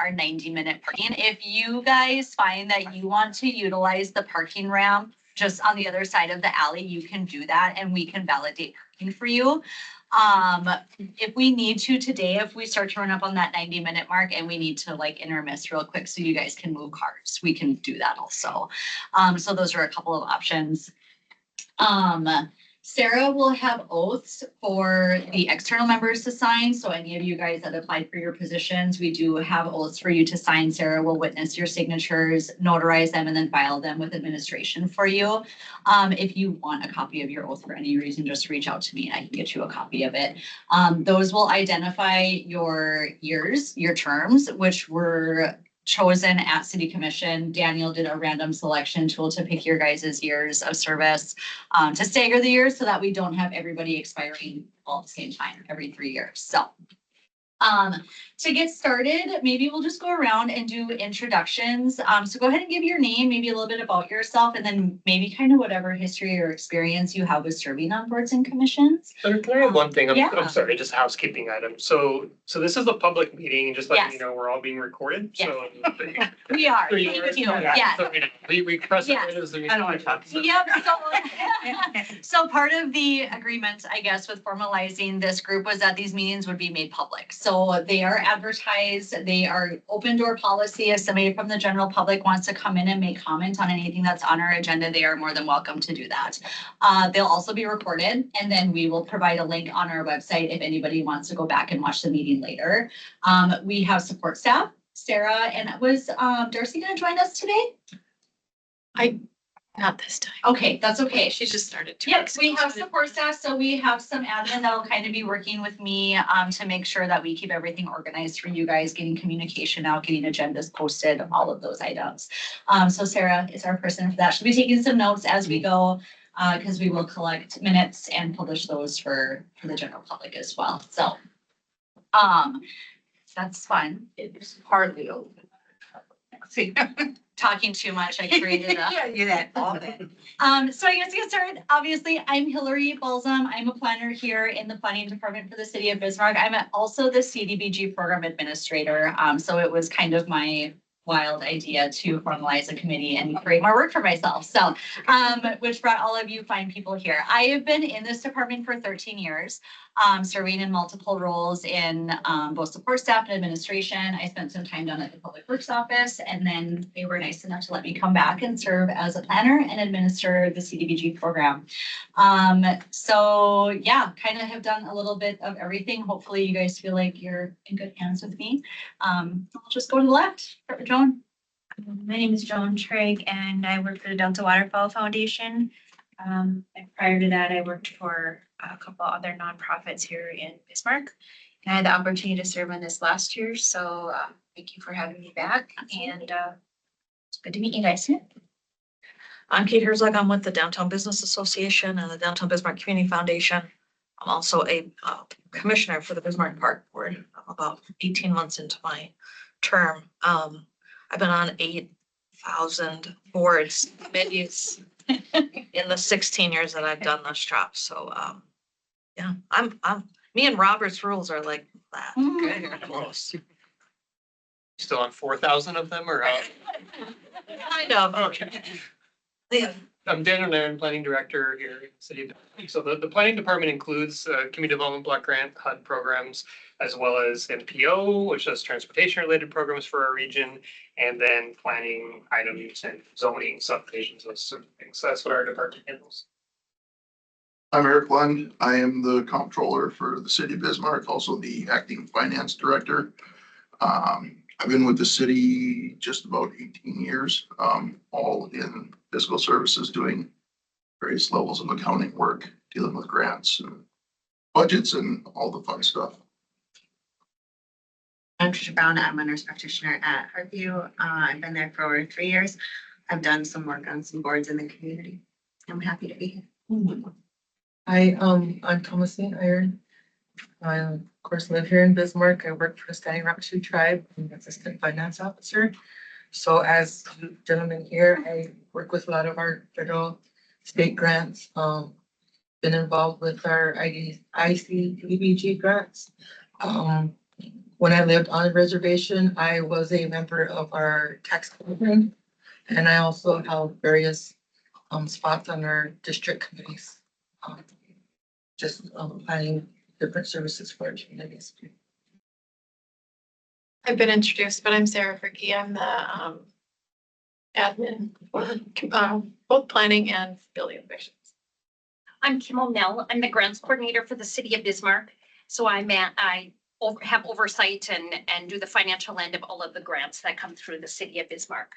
our 90-minute parking. If you guys find that you want to utilize the parking ramp just on the other side of the alley, you can do that and we can validate parking for you. If we need to today, if we start to run up on that 90-minute mark and we need to like intermiss real quick so you guys can move cars, we can do that also. So those are a couple of options. Sarah will have oaths for the external members to sign. So any of you guys that applied for your positions, we do have oaths for you to sign. Sarah will witness your signatures, notarize them, and then file them with administration for you. If you want a copy of your oath for any reason, just reach out to me and I can get you a copy of it. Those will identify your years, your terms, which were chosen at City Commission. Daniel did a random selection tool to pick your guys' years of service, to stagger the years so that we don't have everybody expiring all at the same time every 3 years. So to get started, maybe we'll just go around and do introductions. So go ahead and give your name, maybe a little bit about yourself, and then maybe kind of whatever history or experience you have with serving on boards and commissions. Can I have one thing? Yeah. I'm sorry, just a housekeeping item. So this is a public meeting, just letting Yes. you know we're all being recorded. Yes. So We are, So you thank are- you, yeah, yes. so we press it. Yes. as the- I don't want to talk. Yep, so part of the agreement, I guess, with formalizing this group was that these meetings would be made public. So they are advertised, they are open door policy. If somebody from the general public wants to come in and make comment on anything that's on our agenda, they are more than welcome to do that. They'll also be recorded, and then we will provide a link on our website if anybody wants to go back and watch the meeting later. We have support staff, Sarah, and was Darcy gonna join us today? Not this time. Okay, that's okay. She just started. Yep, we have support staff, so we have some admin that'll kind of be working with me to make sure that we keep everything organized for you guys, getting communication out, getting agendas posted, all of those items. So Sarah is our person for that. She'll be taking some notes as we go, because we will collect minutes and publish those for the general public as well. So that's fun. It's hardly open. See. Talking too much, I created a. Yeah, you're that, all that. So I guess to get started, obviously, I'm Hillary Balsam. I'm a planner here in the planning department for the city of Bismarck. I'm also the CDBG program administrator. So it was kind of my wild idea to formalize a committee and create more work for myself. So, which brought all of you fine people here. I have been in this department for 13 years, serving in multiple roles in both support staff and administration. I spent some time down at the Public Works office, and then they were nice enough to let me come back and serve as a planner and administer the CDBG program. So yeah, kind of have done a little bit of everything. Hopefully you guys feel like you're in good hands with me. I'll just go to the left. Start with Joan. My name is Joan Trigg and I work for the Delta Waterfowl Foundation. And prior to that, I worked for a couple other nonprofits here in Bismarck. And I had the opportunity to serve on this last year, so thank you for having me back. And it's good to meet you guys. I'm Kate Herzog. I'm with the Downtown Business Association and the Downtown Bismarck Community Foundation. I'm also a commissioner for the Bismarck Park Board. I'm about 18 months into my term. I've been on 8,000 boards, committees in the 16 years that I've done this job. So, yeah, me and Robert's rules are like that. Mhm. Okay, close. Still on 4,000 of them or? Kind of. Okay. Yeah. I'm Daniel Nairn, Planning Director here in the city of Bismarck. So the planning department includes Community Development Block Grant, HUD programs, as well as MPO, which does transportation related programs for our region, and then planning items and zoning subdivisions, those sort of things. So that's what our department handles. I'm Eric Lund. I am the comptroller for the city of Bismarck, also the acting finance director. I've been with the city just about 18 years, all in fiscal services, doing various levels of accounting work, dealing with grants and budgets and all the fun stuff. I'm Trisha Brown. I'm a nurse practitioner at Hartview. I've been there for over 3 years. I've done some work on some boards in the community. I'm happy to be here. Hi, I'm Thomasine Iron. I, of course, live here in Bismarck. I work for the Standing Rock Sioux Tribe. I'm Assistant Finance Officer. So as the gentleman here, I work with a lot of our federal state grants. Been involved with our ICDBG grants. when I lived on a reservation, I was a member of our tax program. And I also held various spots on our district committees. um, Just planning different services for our communities. I've been introduced, but I'm Sarah Fricky. I'm the admin for both planning and building inspections. I'm Kim O'Neill. I'm the grants coordinator for the city of Bismarck. So I have oversight and do the financial end of all of the grants that come through the city of Bismarck.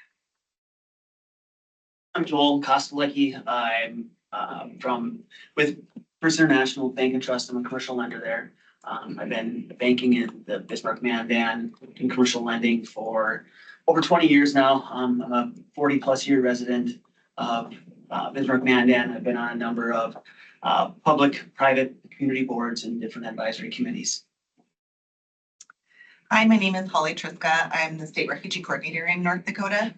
I'm Joel Kostelecki. I'm with First International Bank and Trust. I'm a commercial lender there. I've been banking in the Bismarck Mandan in commercial lending for over 20 years now. I'm a 40+ year resident of Bismarck Mandan. I've been on a number of public, private, community boards and different advisory committees. Hi, my name is Holly Triska. I'm the state refugee coordinator in North Dakota.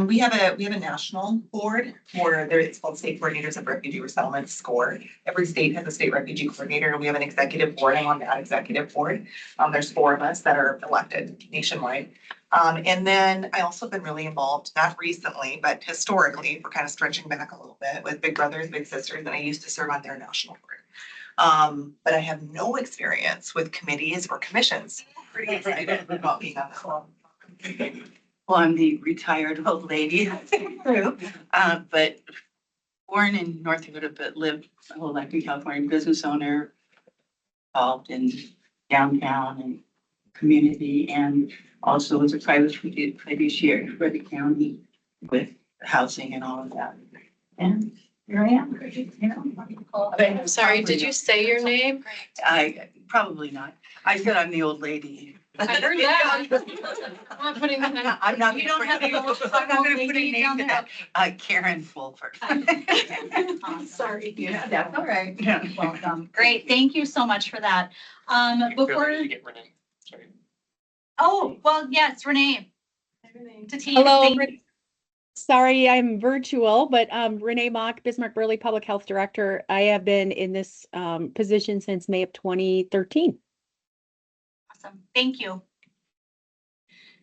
We have a national board it's called State Coordinators of Refugee Resettlement, SCORE. Every state has a state refugee coordinator, and we have an executive board. I'm on that executive board. There's 4 of us that are elected nationwide. And then I also been really involved, not recently, but historically, we're kind of stretching back a little bit with Big Brothers Big Sisters, and I used to serve on their national board. But I have no experience with committees or commissions. Pretty excited about being on the phone. Well, I'm the retired old lady of the group, but born in North Dakota, but lived my whole life in California, business owner, involved in downtown and community, and also as a private fiduciary for the county with housing and all of that. And here I am. I'm sorry, did you say your name? I probably not. I said I'm the old lady. I heard that. I'm not putting that. I'm not. You don't have to go. I'm not gonna put a Lady name down to there. that. Karen Fulford. Sorry. Yeah, that's all right. Yeah. Welcome. Great. Thank you so much for that. Feel Before, free to get Renee. Sorry. oh, well, yes, Renee. Tatia, Hello, thank- sorry, I'm virtual, but Renee Mock, Bismarck Burley Public Health Director. I have been in this position since May of 2013. Awesome. Thank you.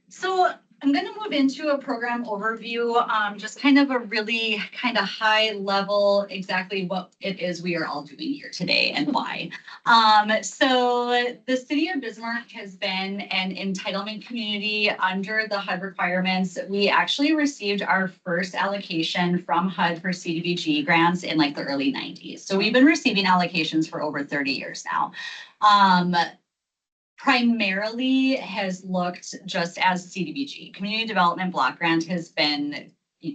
So I'm going to move into a program overview, just kind of a really kind of high level, exactly what it is we are all doing here today and why. So the city of Bismarck has been an entitlement community under the HUD requirements. We actually received our first allocation from HUD for CDBG grants in like the early 90s. So we've been receiving allocations for over 30 years now. Primarily has looked just as CDBG. Community Development Block Grant has been,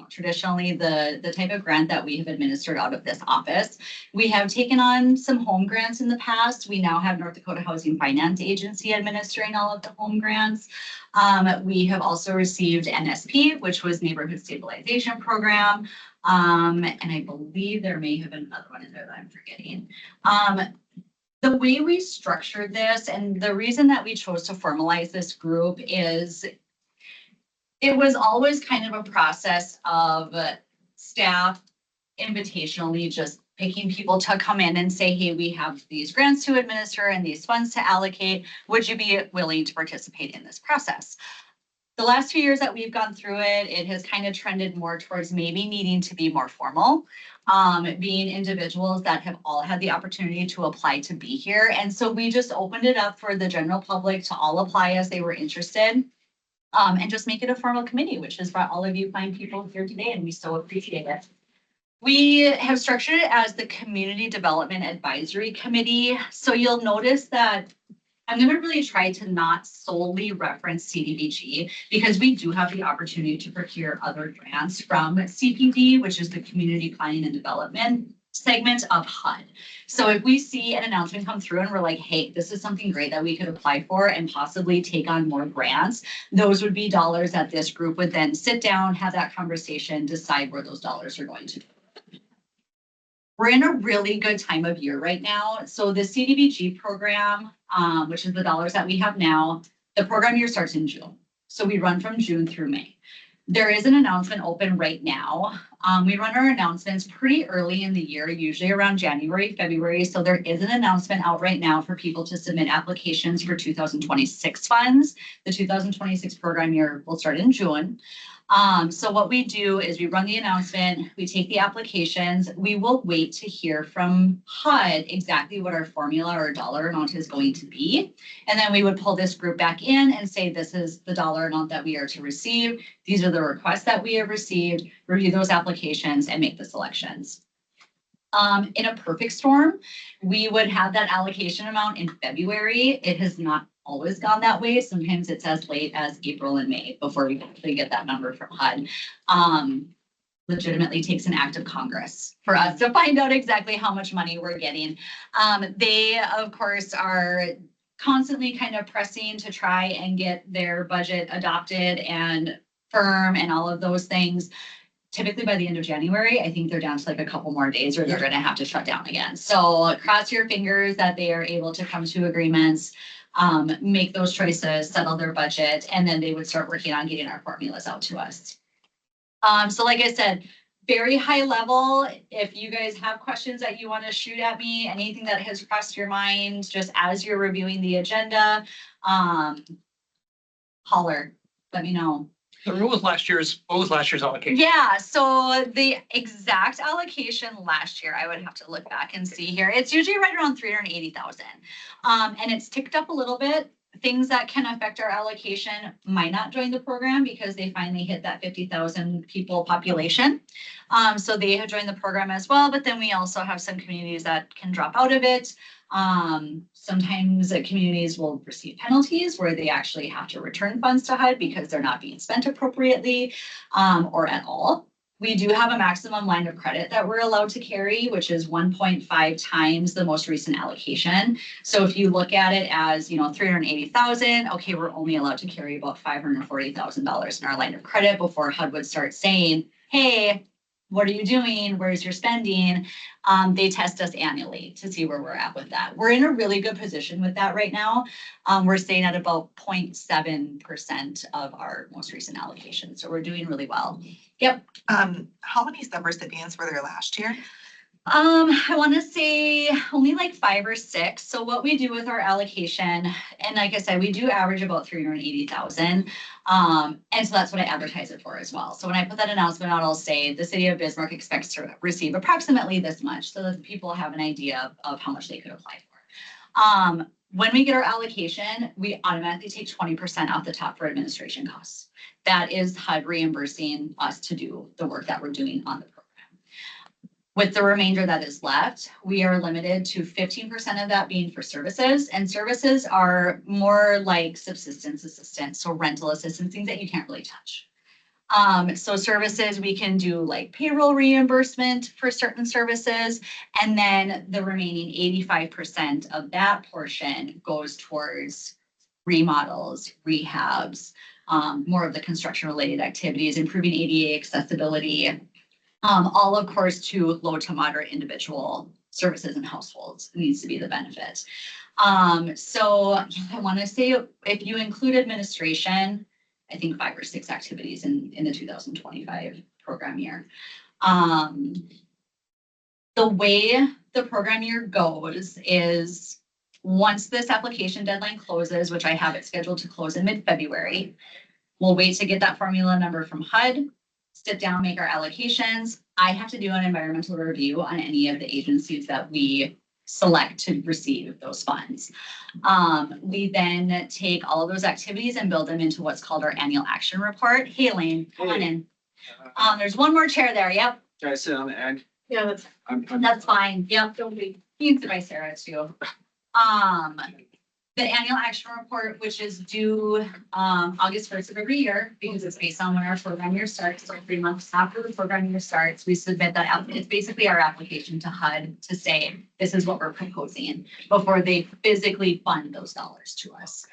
traditionally the type of grant that we have administered out of this office. We have taken on some home grants in the past. We now have North Dakota Housing Finance Agency administering all of the home grants. We have also received NSP, which was Neighborhood Stabilization Program. And I believe there may have been another one in there that I'm forgetting. The way we structured this and the reason that we chose to formalize this group is it was always kind of a process of staff invitationally just picking people to come in and say, hey, we have these grants to administer and these funds to allocate. Would you be willing to participate in this process? The last few years that we've gone through it, it has kind of trended more towards maybe needing to be more formal, being individuals that have all had the opportunity to apply to be here. And so we just opened it up for the general public to all apply as they were interested, and just make it a formal committee, which is why all of you fine people here today, and we so appreciate it. We have structured it as the Community Development Advisory Committee. So you'll notice that I'm going to really try to not solely reference CDBG because we do have the opportunity to procure other grants from CPD, which is the Community Planning and Development segment of HUD. So if we see an announcement come through and we're like, hey, this is something great that we could apply for and possibly take on more grants, those would be dollars that this group would then sit down, have that conversation, decide where those dollars are going to go. We're in a really good time of year right now. So the CDBG program, which is the dollars that we have now, the program year starts in June. So we run from June through May. There is an announcement open right now. We run our announcements pretty early in the year, usually around January, February. So there is an announcement out right now for people to submit applications for 2026 funds. The 2026 program year will start in June. So what we do is we run the announcement, we take the applications, we will wait to hear from HUD exactly what our formula or dollar amount is going to be. And then we would pull this group back in and say, this is the dollar amount that we are to receive. These are the requests that we have received, review those applications and make the selections. In a perfect storm, we would have that allocation amount in February. It has not always gone that way. Sometimes it's as late as April and May before we actually get that number from HUD. Legitimately takes an act of Congress for us to find out exactly how much money we're getting. They, of course, are constantly kind of pressing to try and get their budget adopted and firm and all of those things. Typically by the end of January, I think they're down to like a couple more days or they're going to have to shut down again. So cross your fingers that they are able to come to agreements, make those choices, settle their budget, and then they would start working on getting our formulas out to us. So like I said, very high level. If you guys have questions that you want to shoot at me, anything that has crossed your mind just as you're reviewing the agenda, holler, let me know. So what was last year's allocation? Yeah, so the exact allocation last year, I would have to look back and see here. It's usually right around 380,000. And it's ticked up a little bit. Things that can affect our allocation might not join the program because they finally hit that 50,000 people population. So they have joined the program as well, but then we also have some communities that can drop out of it. Sometimes communities will receive penalties where they actually have to return funds to HUD because they're not being spent appropriately, or at all. We do have a maximum line of credit that we're allowed to carry, which is 1.5 times the most recent allocation. So if you look at it as, 380,000, okay, we're only allowed to carry about $540,000 in our line of credit before HUD would start saying, hey, what are you doing? Where's your spending? They test us annually to see where we're at with that. We're in a really good position with that right now. We're staying at about 0.7% of our most recent allocation. So we're doing really well. Yep. How many sub-recipients were there last year? I want to say only like 5 or 6. So what we do with our allocation, and like I said, we do average about 380,000. And so that's what I advertise it for as well. So when I put that announcement out, I'll say the city of Bismarck expects to receive approximately this much so that people have an idea of how much they could apply for. When we get our allocation, we automatically take 20% off the top for administration costs. That is HUD reimbursing us to do the work that we're doing on the program. With the remainder that is left, we are limited to 15% of that being for services, and services are more like subsistence assistance, so rental assistance, things that you can't really touch. So services, we can do like payroll reimbursement for certain services, and then the remaining 85% of that portion goes towards remodels, rehabs, more of the construction related activities, improving ADA accessibility, all of course to low to moderate individual services and households needs to be the benefit. So I want to say if you include administration, I think 5 or 6 activities in the 2025 program year. The way the program year goes is once this application deadline closes, which I have it scheduled to close in mid-February, we'll wait to get that formula number from HUD, sit down, make our allocations. I have to do an environmental review on any of the agencies that we select to receive those funds. We then take all of those activities and build them into what's called our annual action report. Hey, Elaine, come on in. There's one more chair there. Yep. Can I sit on the end? Yeah, That's fine. Yep. Don't be. You can sit by Sarah too. The annual action report, which is due August 1st of every year, because it's based on when our program year starts. So 3 months after the program year starts, we submit that. It's basically our application to HUD to say, this is what we're proposing before they physically fund those dollars to us.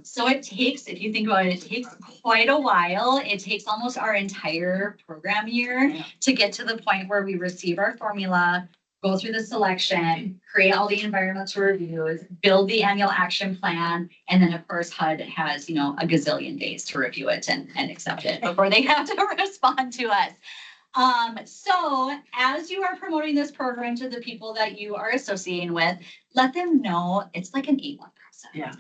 So it takes, if you think about it, it takes quite a while. It takes almost our entire program year to get to the point where we receive our formula, go through the selection, create all the environmental reviews, build the annual action plan, and then of course HUD has, a gazillion days to review it and accept it before they have to respond to us. So as you are promoting this program to the people that you are associating with, let them know it's like an 8-month process. Yeah.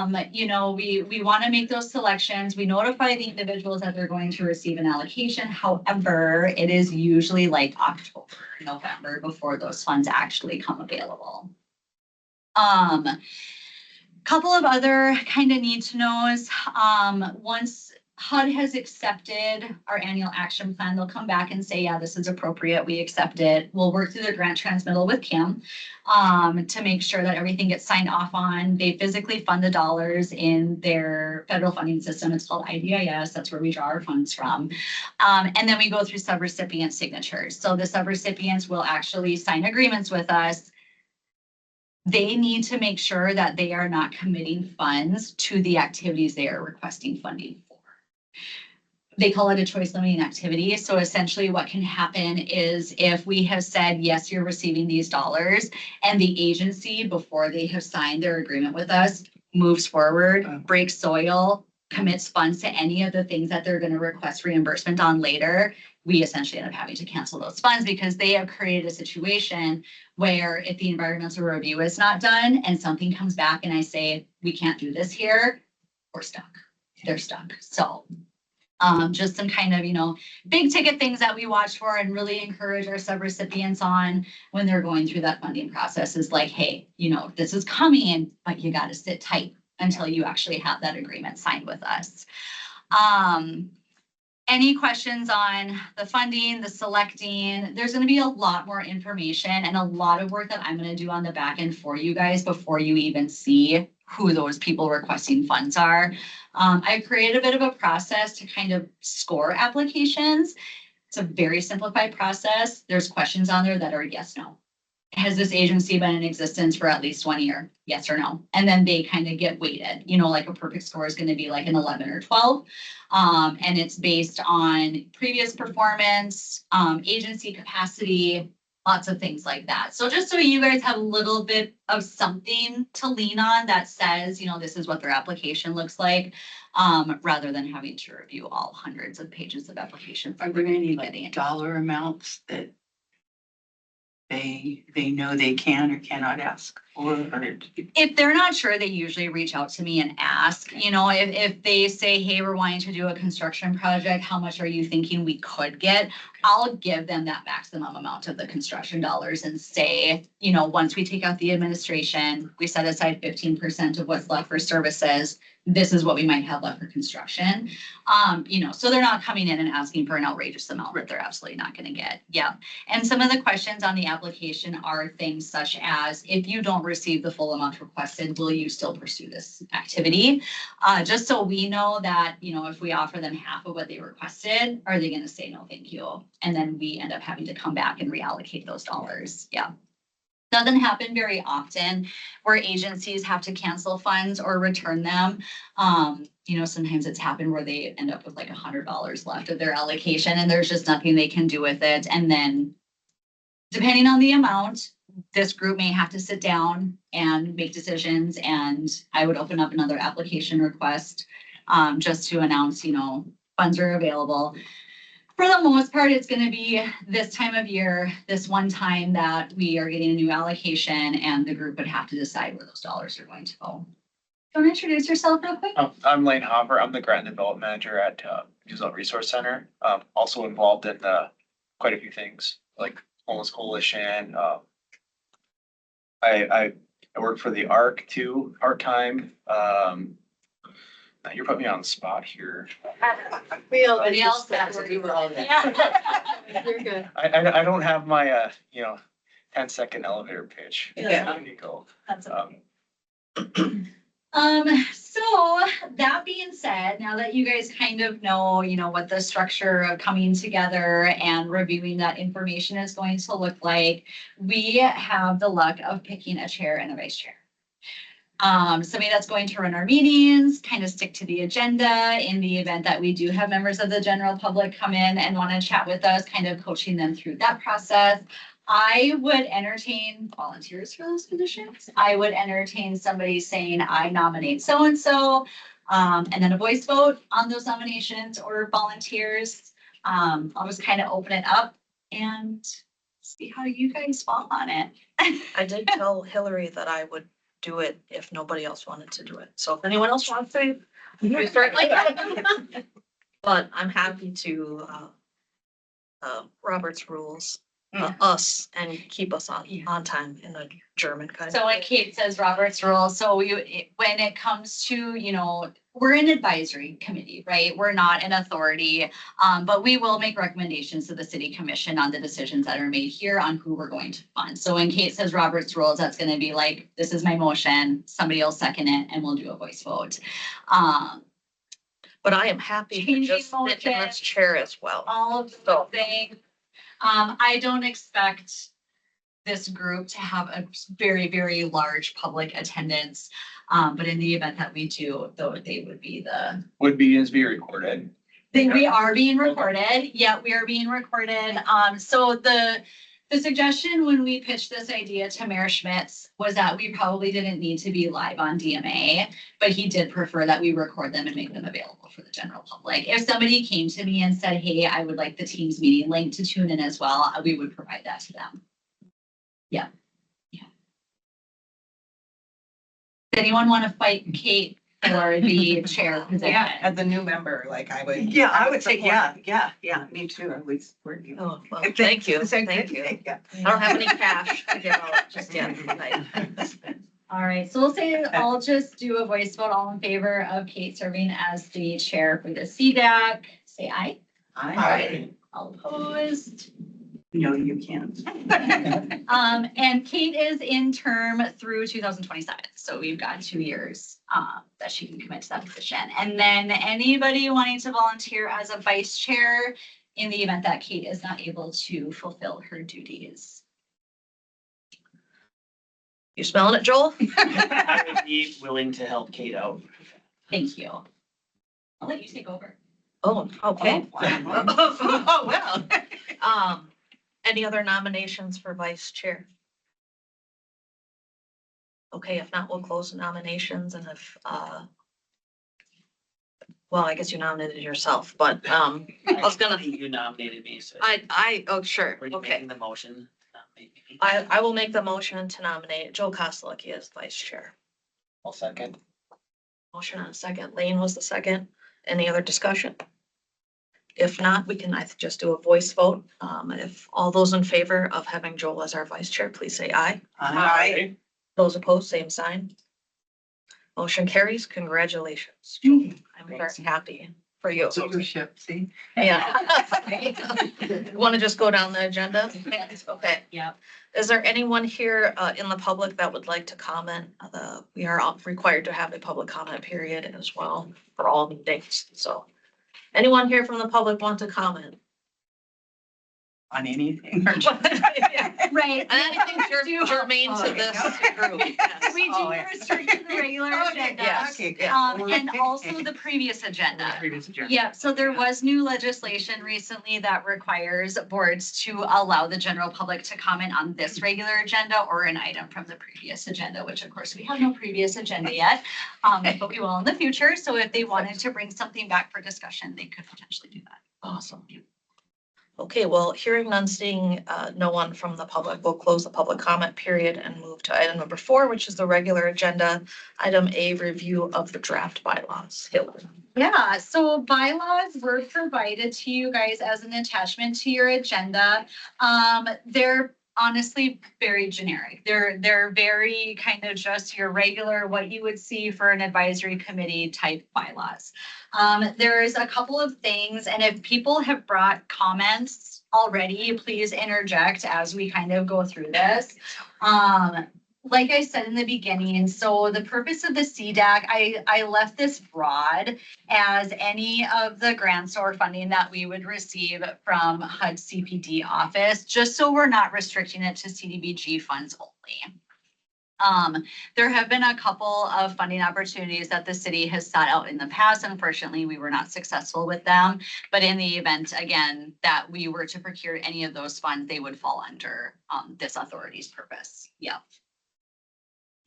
We want to make those selections. We notify the individuals that they're going to receive an allocation. However, it is usually like October, November before those funds actually come available. Couple of other kind of need to knows. Once HUD has accepted our annual action plan, they'll come back and say, yeah, this is appropriate. We accept it. We'll work through the grant transmittal with Kim to make sure that everything gets signed off on. They physically fund the dollars in their federal funding system. It's called IDIS. That's where we draw our funds from. And then we go through subrecipient signatures. So the subrecipients will actually sign agreements with us. They need to make sure that they are not committing funds to the activities they are requesting funding for. They call it a choice limiting activity. So essentially what can happen is if we have said, yes, you're receiving these dollars, and the agency, before they have signed their agreement with us, moves forward, breaks soil, commits funds to any of the things that they're going to request reimbursement on later, we essentially end up having to cancel those funds because they have created a situation where if the environmental review is not done and something comes back and I say, we can't do this here, we're stuck. They're stuck. So just some kind of, big ticket things that we watch for and really encourage our subrecipients on when they're going through that funding process is like, hey, this is coming, but you got to sit tight until you actually have that agreement signed with us. Any questions on the funding, the selecting? There's going to be a lot more information and a lot of work that I'm going to do on the back end for you guys before you even see who those people requesting funds are. I created a bit of a process to kind of score applications. It's a very simplified process. There's questions on there that are yes, no. Has this agency been in existence for at least 1 year? Yes or no? And then they kind of get weighted, like a perfect score is going to be like an 11 or 12. And it's based on previous performance, agency capacity, lots of things like that. So just so you guys have a little bit of something to lean on that says, this is what their application looks like, rather than having to review all hundreds of pages of application. Are there any dollar amounts that they know they can or cannot ask for? If they're not sure, they usually reach out to me and ask, if they say, hey, we're wanting to do a construction project, how much are you thinking we could get? I'll give them that maximum amount of the construction dollars and say, once we take out the administration, we set aside 15% of what's left for services. This is what we might have left for construction. So they're not coming in and asking for an outrageous amount that they're absolutely not going to get. Yeah. And some of the questions on the application are things such as, if you don't receive the full amount requested, will you still pursue this activity? Just so we know that, if we offer them half of what they requested, are they going to say no, thank you? And then we end up having to come back and reallocate those dollars. Yeah. Doesn't happen very often where agencies have to cancel funds or return them. Sometimes it's happened where they end up with like $100 left of their allocation and there's just nothing they can do with it. And then depending on the amount, this group may have to sit down and make decisions, and I would open up another application request just to announce, funds are available. For the most part, it's going to be this time of year, this one time that we are getting a new allocation, and the group would have to decide where those dollars are going to go. Do you want to introduce yourself real quick? I'm Lane Hopper. I'm the Grant and Development Manager at Newsville Resource Center. Also involved in quite a few things like Homeless Coalition. I work for the ARC too, part-time. You're putting me on the spot here. We all. Everybody else got to do all that. You're good. I don't have my 10-second elevator pitch. Yeah. There you go. That's okay. So that being said, now that you guys kind of know, what the structure of coming together and reviewing that information is going to look like, we have the luck of picking a chair and a vice chair. Somebody that's going to run our meetings, kind of stick to the agenda in the event that we do have members of the general public come in and want to chat with us, kind of coaching them through that process. I would entertain volunteers for those positions. I would entertain somebody saying, I nominate so-and-so. And then a voice vote on those nominations or volunteers. I'll just kind of open it up and see how you guys fall on it. I did tell Hillary that I would do it if nobody else wanted to do it. So if anyone else wants to, we certainly can. But I'm happy to, Robert's rules, us and keep us on time in a German kind So of. when Kate says Robert's rules, so when it comes to, we're an advisory committee, right? We're not an authority. But we will make recommendations to the city commission on the decisions that are made here on who we're going to fund. So when Kate says Robert's rules, that's gonna be like, this is my motion, somebody will second it and we'll do a voice vote. But I am happy to Changing just sit in this motions. chair as well. All of the things. I don't expect this group to have a very, very large public attendance. But in the event that we do, though, they would be Would be recorded. we are being recorded. Yeah, we are being recorded. So the suggestion when we pitched this idea to Mayor Schmitz was that we probably didn't need to be live on DMA, but he did prefer that we record them and make them available for the general public. If somebody came to me and said, hey, I would like the Teams meeting link to tune in as well, we would provide that to them. Yeah. Yeah. Does anyone want to fight Kate for the chair position? Yeah, as a new member, like I would. Yeah, I would say, support. yeah, me too. I would support you. Oh, well, thank you, thank you. Yeah. I don't have any cash to give out just yet tonight. All right, so we'll say, I'll just do a voice vote. All in favor of Kate serving as the chair for the CDAC, say aye. Aye. All opposed. No, you can't. And Kate is in term through 2027, so we've got 2 years that she can commit to that position. And then anybody wanting to volunteer as a vice chair in the event that Kate is not able to fulfill her duties. You smelling it, Joel? I would be willing to help Kate out. Thank you. I'll let you take over. Oh, okay. Oh, well. Any other nominations for vice chair? Okay, if not, we'll close the nominations and if, well, I guess you nominated yourself, but, I was gonna, You nominated me, so. oh, sure, Were you okay. making the motion? Nominate me? I will make the motion to nominate Joe Kosteleki as vice chair. I'll second. Motion and a second. Lane was the second. Any other discussion? If not, we can just do a voice vote. If all those in favor of having Joel as our vice chair, please say aye. Aye. Those opposed, same sign. Motion carries. Congratulations, Joel. I'm very happy for you. Leadership, see? Yeah. Want to just go down the agenda? Okay. Yeah. Is there anyone here in the public that would like to comment? We are all required to have a public comment period as well for all meetings. So anyone here from the public want to comment? On anything. or- Right. And anything germane to this group? Yes. We do Oh, yeah. restrict to the regular Okay, agenda. yeah, okay, good. And also the previous agenda. Previous agenda. Yeah, so there was new legislation recently that requires boards to allow the general public to comment on this regular agenda or an item from the previous agenda, which of course we have no previous agenda yet. But we will in the future. So if they wanted to bring something back for discussion, they could potentially do that. Awesome. Okay, well, hearing none, seeing no one from the public, we'll close the public comment period and move to item number 4, which is the regular agenda. Item A, review of the draft bylaws. Hillary. Yeah, so bylaws were provided to you guys as an attachment to your agenda. They're honestly very generic. They're very kind of just your regular, what you would see for an advisory committee type bylaws. There's a couple of things, and if people have brought comments already, please interject as we kind of go through this. Like I said in the beginning, so the purpose of the CDAC, I left this broad as any of the grants or funding that we would receive from HUD CPD office, just so we're not restricting it to CDBG funds only. There have been a couple of funding opportunities that the city has sought out in the past. Unfortunately, we were not successful with them. But in the event, again, that we were to procure any of those funds, they would fall under this authority's purpose. Yep.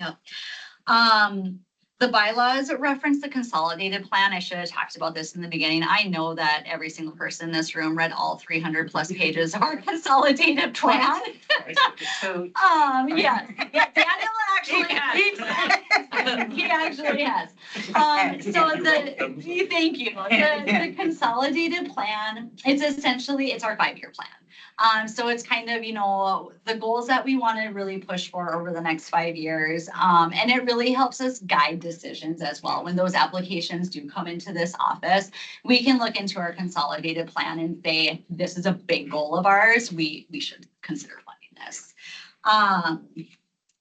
Yep. The bylaws reference the consolidated plan. I should have talked about this in the beginning. I know that every single person in this room read all 300+ pages of our consolidated plan. Yeah, Daniel actually has. He actually has. Thank you. The consolidated plan, it's our 5-year plan. So it's kind of, the goals that we want to really push for over the next 5 years. And it really helps us guide decisions as well. When those applications do come into this office, we can look into our consolidated plan and say, this is a big goal of ours. We should consider funding this.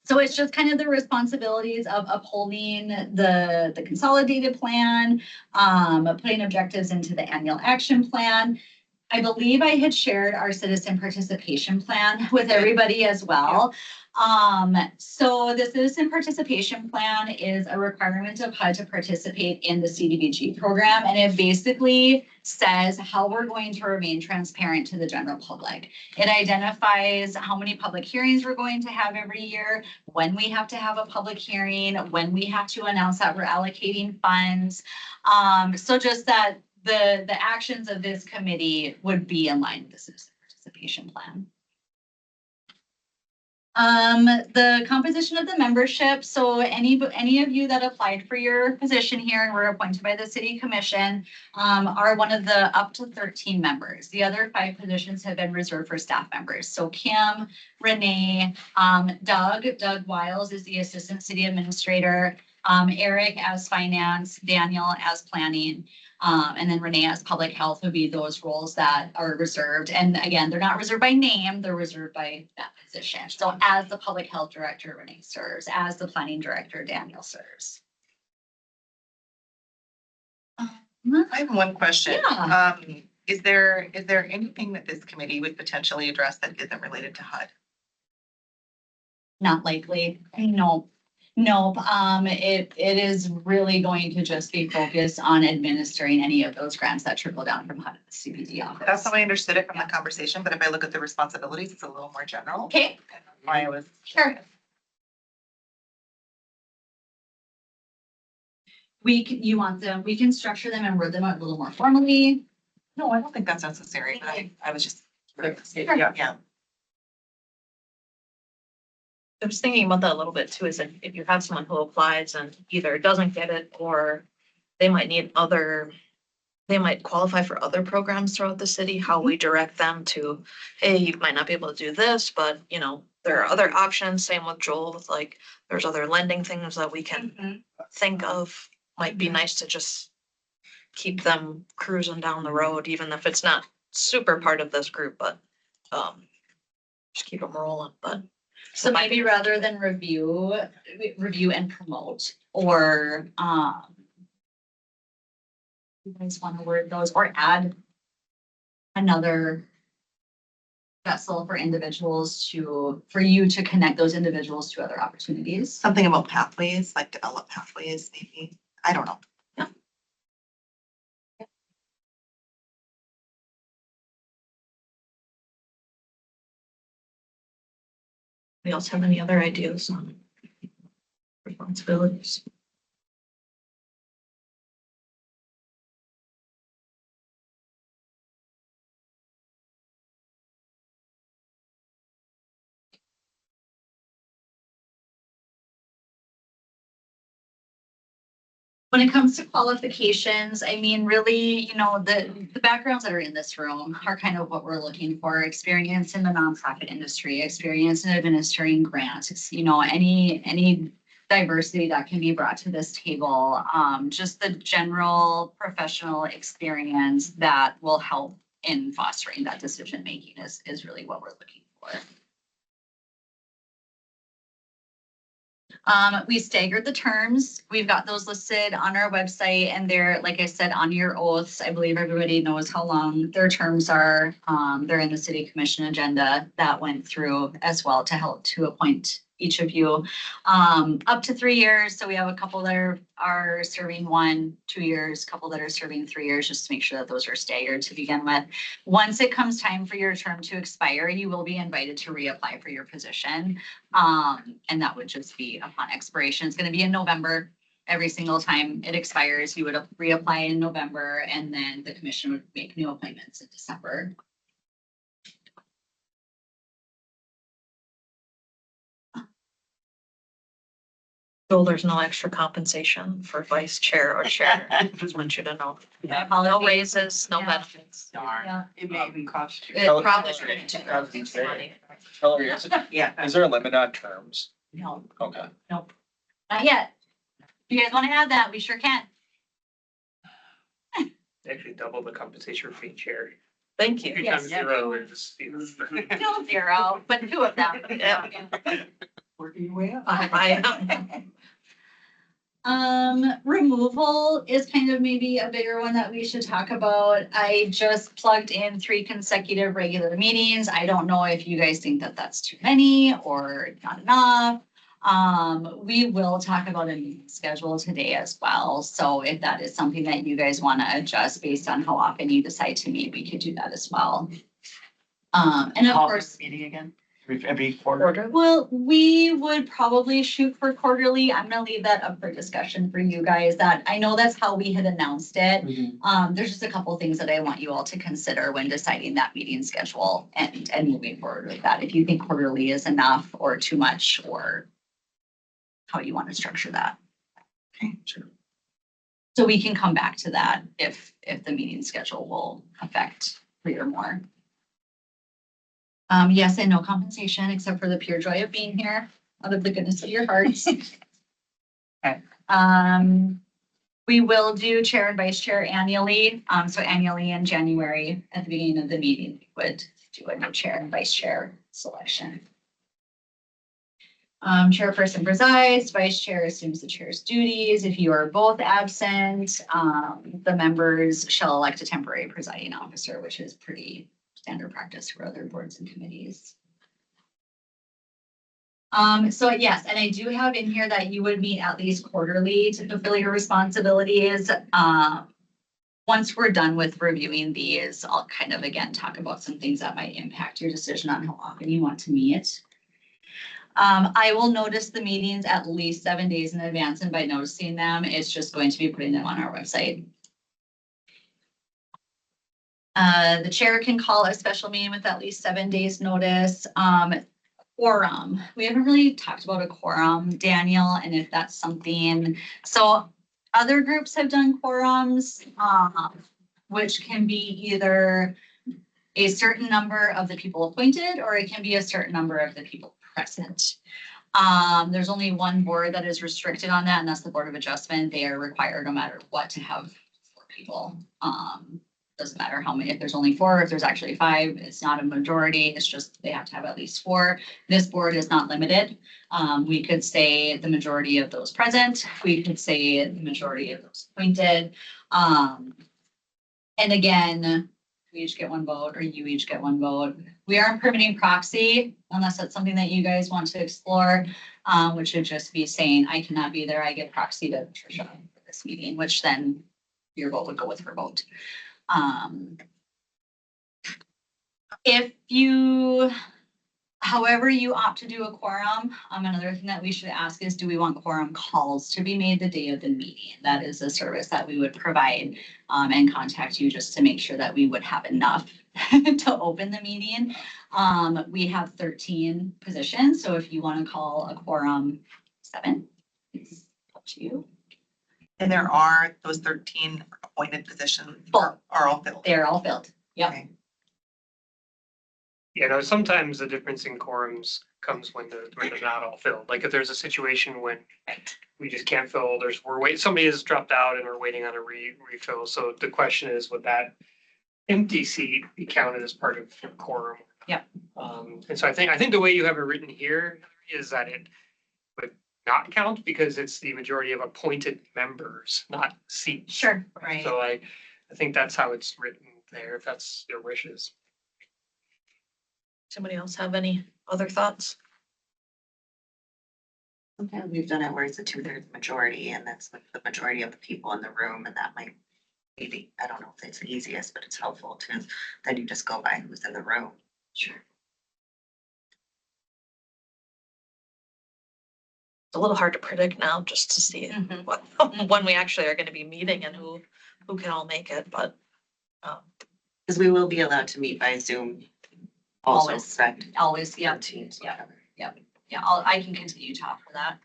So it's just kind of the responsibilities of upholding the consolidated plan, putting objectives into the annual action plan. I believe I had shared our citizen participation plan with everybody as well. So the citizen participation plan is a requirement of HUD to participate in the CDBG program. And it basically says how we're going to remain transparent to the general public. It identifies how many public hearings we're going to have every year, when we have to have a public hearing, when we have to announce that we're allocating funds. So just that the actions of this committee would be in line with the citizen participation plan. The composition of the membership. So any of you that applied for your position here and were appointed by the city commission are one of the up to 13 members. The other 5 positions have been reserved for staff members. So Kim, Renee, Doug Wiles is the assistant city administrator, Eric as finance, Daniel as planning. And then Renee as public health would be those roles that are reserved. And again, they're not reserved by name, they're reserved by that position. So as the public health director, Renee serves. As the planning director, Daniel serves. I have one question. Yeah. Is there anything that this committee would potentially address that isn't related to HUD? Not likely. Nope. It is really going to just be focused on administering any of those grants that trickle down from HUD to the CBD office. That's how I understood it from the conversation, but if I look at the responsibilities, it's a little more general. Okay. Why I was. Sure. We can structure them and word them out a little more formally. No, I don't think that's necessary, but I was just. Sure. Yeah. I was thinking about that a little bit too, is if you have someone who applies and either doesn't get it or they might qualify for other programs throughout the city, how we direct them to, hey, you might not be able to do this, but there are other options. Same with Joel, with there's other lending things that we can think of. Might be nice to just keep them cruising down the road, even if it's not super part of this group, but just keep them rolling. But so maybe rather than review and promote, or you guys want to word those, or add another vessel for you to connect those individuals to other opportunities. Something about pathways, like develop pathways, maybe. I don't know. Yeah. we also have any other ideas on responsibilities? When it comes to qualifications, I mean, really, the backgrounds that are in this room are kind of what we're looking for. Experience in the nonprofit industry, experience in administering grants, any diversity that can be brought to this table. Just the general professional experience that will help in fostering that decision-making is really what we're looking for. We staggered the terms. We've got those listed on our website, and they're, like I said, on your oaths. I believe everybody knows how long their terms are. They're in the city commission agenda that went through as well to help to appoint, each of you. Up to 3 years. So we have a couple that are serving 1, 2 years, a couple that are serving 3 years, just to make sure that those are staggered to begin with. Once it comes time for your term to expire, you will be invited to reapply for your position. And that would just be upon expiration. It's going to be in November. Every single time it expires, you would reapply in November, and then the commission would make new appointments in December. So there's no extra compensation for vice chair or chair. Just want you to know. My No apologies. raises, no Yeah. benefits. Yeah. It may even cost you. It Tell- probably tell- should. tell us each day. Hillary, Yeah. is there a limit on terms? No, Okay. nope. Not yet. If you guys want to add that, we sure can. Actually double the compensation for each chair. Thank you. Three Yes. times zero is. Still 0, but 2 of them. Yeah. Working your way up. Removal is kind of maybe a bigger one that we should talk about. I just plugged in 3 consecutive regular meetings. I don't know if you guys think that that's too many or not enough. We will talk about a meeting schedule today as well. So if that is something that you guys want to adjust based on how often you decide to meet, we could do that as well. And of course. Meeting again. Every quarter? Well, we would probably shoot for quarterly. I'm gonna leave that up for discussion for you guys. That, I know that's how we had announced it. There's just a couple things that I want you all to consider when deciding that meeting schedule and moving forward with that. If you think quarterly is enough or too much, or how you want to structure that. Okay, sure. So we can come back to that if the meeting schedule will affect 3 or more. Yes, and no compensation except for the pure joy of being here, out of the goodness of your hearts. Okay. We will do chair and vice chair annually. So annually in January, at the beginning of the meeting, we would do a new chair and vice chair selection. Chairperson presides, vice chair assumes the chair's duties. If you are both absent, the members shall elect a temporary presiding officer, which is pretty standard practice for other boards and committees. So yes, and I do have in here that you would meet at least quarterly to fulfill your responsibilities. Once we're done with reviewing these, I'll kind of again talk about some things that might impact your decision on how often you want to meet. I will notice the meetings at least 7 days in advance, and by noticing them, it's just going to be putting them on our website. The chair can call a special meeting with at least 7 days notice. Quorum, we haven't really talked about a quorum, Daniel, and if that's something, so other groups have done quorums, which can be either a certain number of the people appointed, or it can be a certain number of the people present. There's only one board that is restricted on that, and that's the Board of Adjustment. They are required no matter what to have 4 people. Doesn't matter how many, if there's only 4, if there's actually 5, it's not a majority, it's just they have to have at least 4. This board is not limited. We could say the majority of those present, we could say the majority of those appointed. And again, we each get 1 vote, or you each get 1 vote. We aren't permitting proxy unless that's something that you guys want to explore, which would just be saying, I cannot be there, I get proxy to Tricia for this meeting, which then your vote would go with her vote. If you, however you opt to do a quorum, another thing that we should ask is, do we want quorum calls to be made the day of the meeting? That is a service that we would provide and contact you just to make sure that we would have enough to open the meeting. We have 13 positions, so if you want to call a quorum 7, it's up to you. And there are those 13 appointed positions Full. are all filled. They're all filled. Yep. Okay. You know, sometimes the difference in quorums comes when they're not all filled. Like if there's a situation when we just can't fill, somebody has dropped out and we're waiting on a refill. So the question is, would that empty seat be counted as part of your quorum? Yep. And so I think the way you have it written here is that it would not count because it's the majority of appointed members, not seats. Sure. Right. So I think that's how it's written there, if that's your wishes. Somebody else have any other thoughts? Sometimes we've done it where it's a 2/3 majority and that's like the majority of the people in the room and that might maybe, I don't know if it's the easiest, but it's helpful to, then you just go by who's in the room. Sure. It's a little hard to predict now just to see Mhm. what, when we actually are gonna be meeting and who can all make it, but. Because we will be allowed to meet by Zoom. Also, Always. correct? Always, yeah, Teams, yeah. whatever. yeah, I can continue to offer that.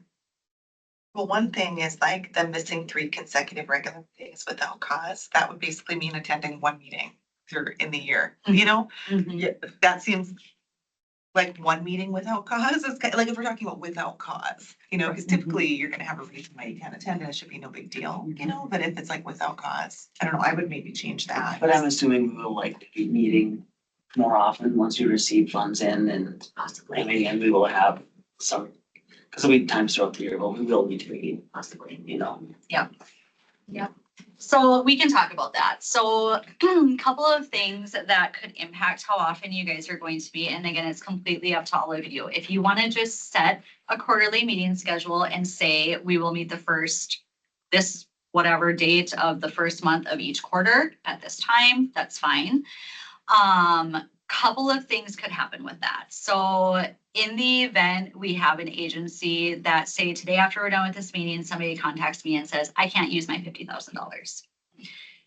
Well, one thing is like the missing 3 consecutive regular days without cause. That would basically mean attending 1 meeting through in the year, you know? Yeah, that seems like 1 meeting without cause is kind like if we're talking about without cause, you know, because typically you're gonna have a reason why you can't attend and it should be no big deal, you know? But if it's like without cause, I don't know, I would maybe change that. But I'm assuming we will like be meeting more often once we receive funds in and Possibly. and we will have some, because there'll be times throughout the year, but we will need to meet, Possibly. you know. So we can talk about that. So a couple of things that could impact how often you guys are going to be. And again, it's completely up to all of you. If you want to just set a quarterly meeting schedule and say, we will meet this whatever date of the first month of each quarter at this time, that's fine. Couple of things could happen with that. So in the event we have an agency that say today after we're done with this meeting, somebody contacts me and says, I can't use my $50,000.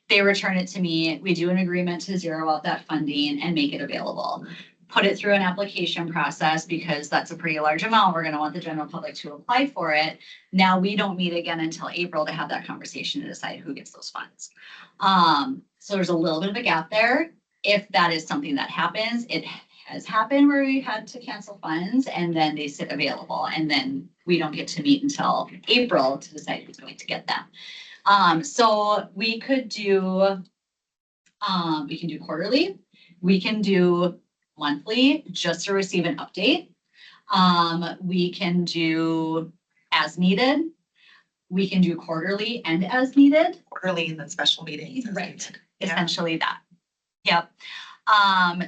They return it to me. We do an agreement to zero out that funding and make it available. Put it through an application process because that's a pretty large amount. We're going to want the general public to apply for it. Now we don't meet again until April to have that conversation to decide who gets those funds. So there's a little bit of a gap there. If that is something that happens, it has happened where we had to cancel funds and then they sit available and then we don't get to meet until April to decide who's going to get them. So we could do, quarterly, we can do monthly just to receive an update. We can do as needed. We can do quarterly and as needed. Quarterly and then special meetings. Right. Yeah. Essentially that. Yep.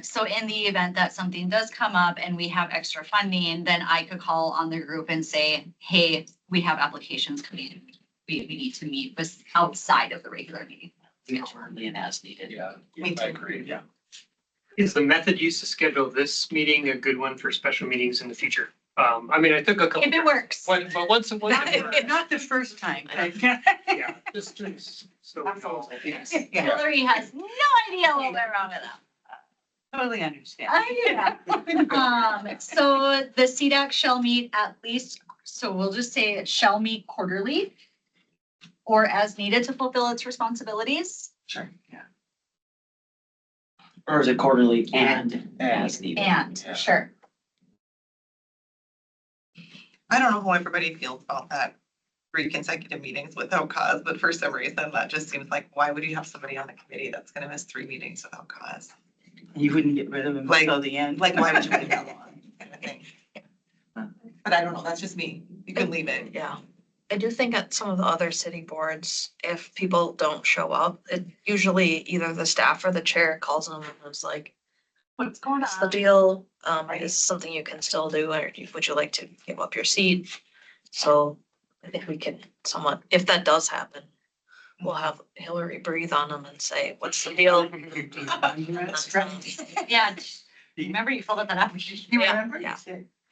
So in the event that something does come up and we have extra funding, then I could call on the group and say, hey, we have applications coming in. We need to meet outside of the regular meeting. Quarterly and as needed. Yeah, Me I too. agree. Yeah. Is the method used to schedule this meeting a good one for special meetings in the future? I mean, I took a couple. If it works. But once a month. Not the first time. Yeah, just so we know. Yes. Hillary has no idea what went wrong with that. Totally understand. So the CDAC shall meet at least, so we'll just say it shall meet quarterly or as needed to fulfill its responsibilities. Sure, yeah. Or is it quarterly and as needed? And, Yeah. sure. I don't know how everybody feels about that 3 consecutive meetings without cause, but for some reason that just seems like, why would you have somebody on the committee that's gonna miss 3 meetings without cause? You wouldn't get rid of him Like- until the end. Like, why would you wait that long? Kind of thing. But I don't know, that's just me. You can leave it. Yeah, I do think at some of the other city boards, if people don't show up, it usually either the staff or the chair calls them and is like, What's going what's the on? deal? Is something you can still do, or would you like to give up your seat? So I think we can somewhat, if that does happen, we'll have Hillary breathe on them and say, what's the deal? Yeah, remember you filled out that application. Yeah, yeah.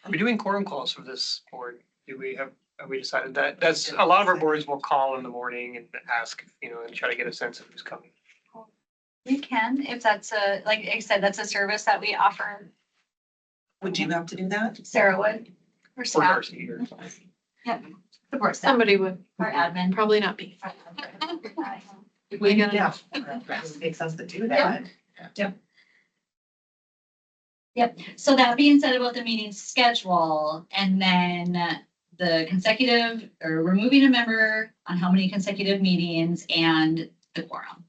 Are we doing quorum calls for this board? Have we decided that? That's, a lot of our boards will call in the morning and ask, and try to get a sense of who's coming. We can, if that's like I said, that's a service that we offer. Would you have to do that? Sarah would, or Or staff, Darcy or something. support staff, Somebody would, or admin. probably not be. We can, Yeah. It makes sense to do that. Yep, so that being said about the meeting schedule, and then the consecutive, or removing a member on how many consecutive meetings and the quorum.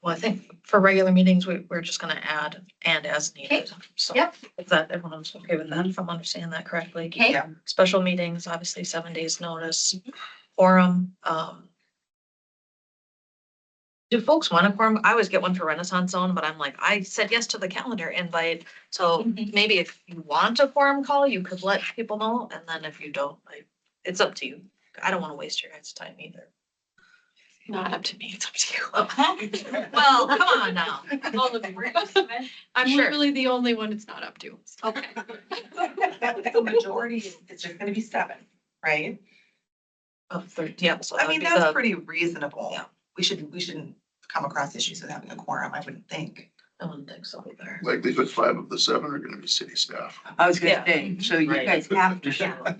Well, I think for regular meetings, we're just gonna add and as needed. So Yep. if that, everyone's okay with that, if I'm understanding that correctly. Okay, Yeah. Special meetings, obviously 7 days notice, quorum, Do folks want a quorum? I always get one for Renaissance Zone, but I'm like, I said yes to the calendar invite. So Mhm. maybe if you want a quorum call, you could let people know, and then if you don't, it's up to you. I don't wanna waste your guys' time either. Not up to me, it's up to you. Well, come on now. All of you. I'm Sure. literally the only one it's not up to. Okay. The majority, it's just gonna be 7, right? Of 30, yeah, so I that would mean, be that's the, pretty reasonable. Yeah. We shouldn't come across issues with having a quorum, I wouldn't think. I wouldn't think so either. Likelihood 5 of the 7 are gonna be city staff. I was Yeah. gonna say, so you Right. guys have to show Yeah. up.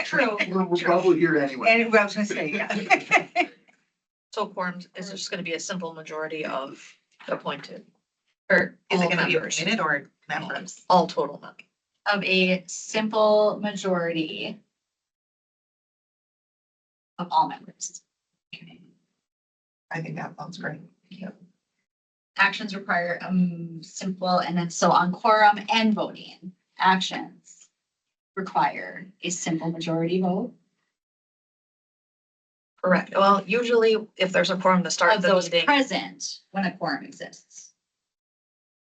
True. We're probably here anyway. And I was gonna say, yeah. So quorums is just gonna be a simple majority of appointed. Or Is it all gonna be members, appointed or members? all total members. Of a simple majority of all members. I think that sounds great. Actions require, simple, and then so on quorum and voting, actions require a simple majority vote Correct. Well, usually if there's a quorum to start of the those meeting, present when a quorum exists.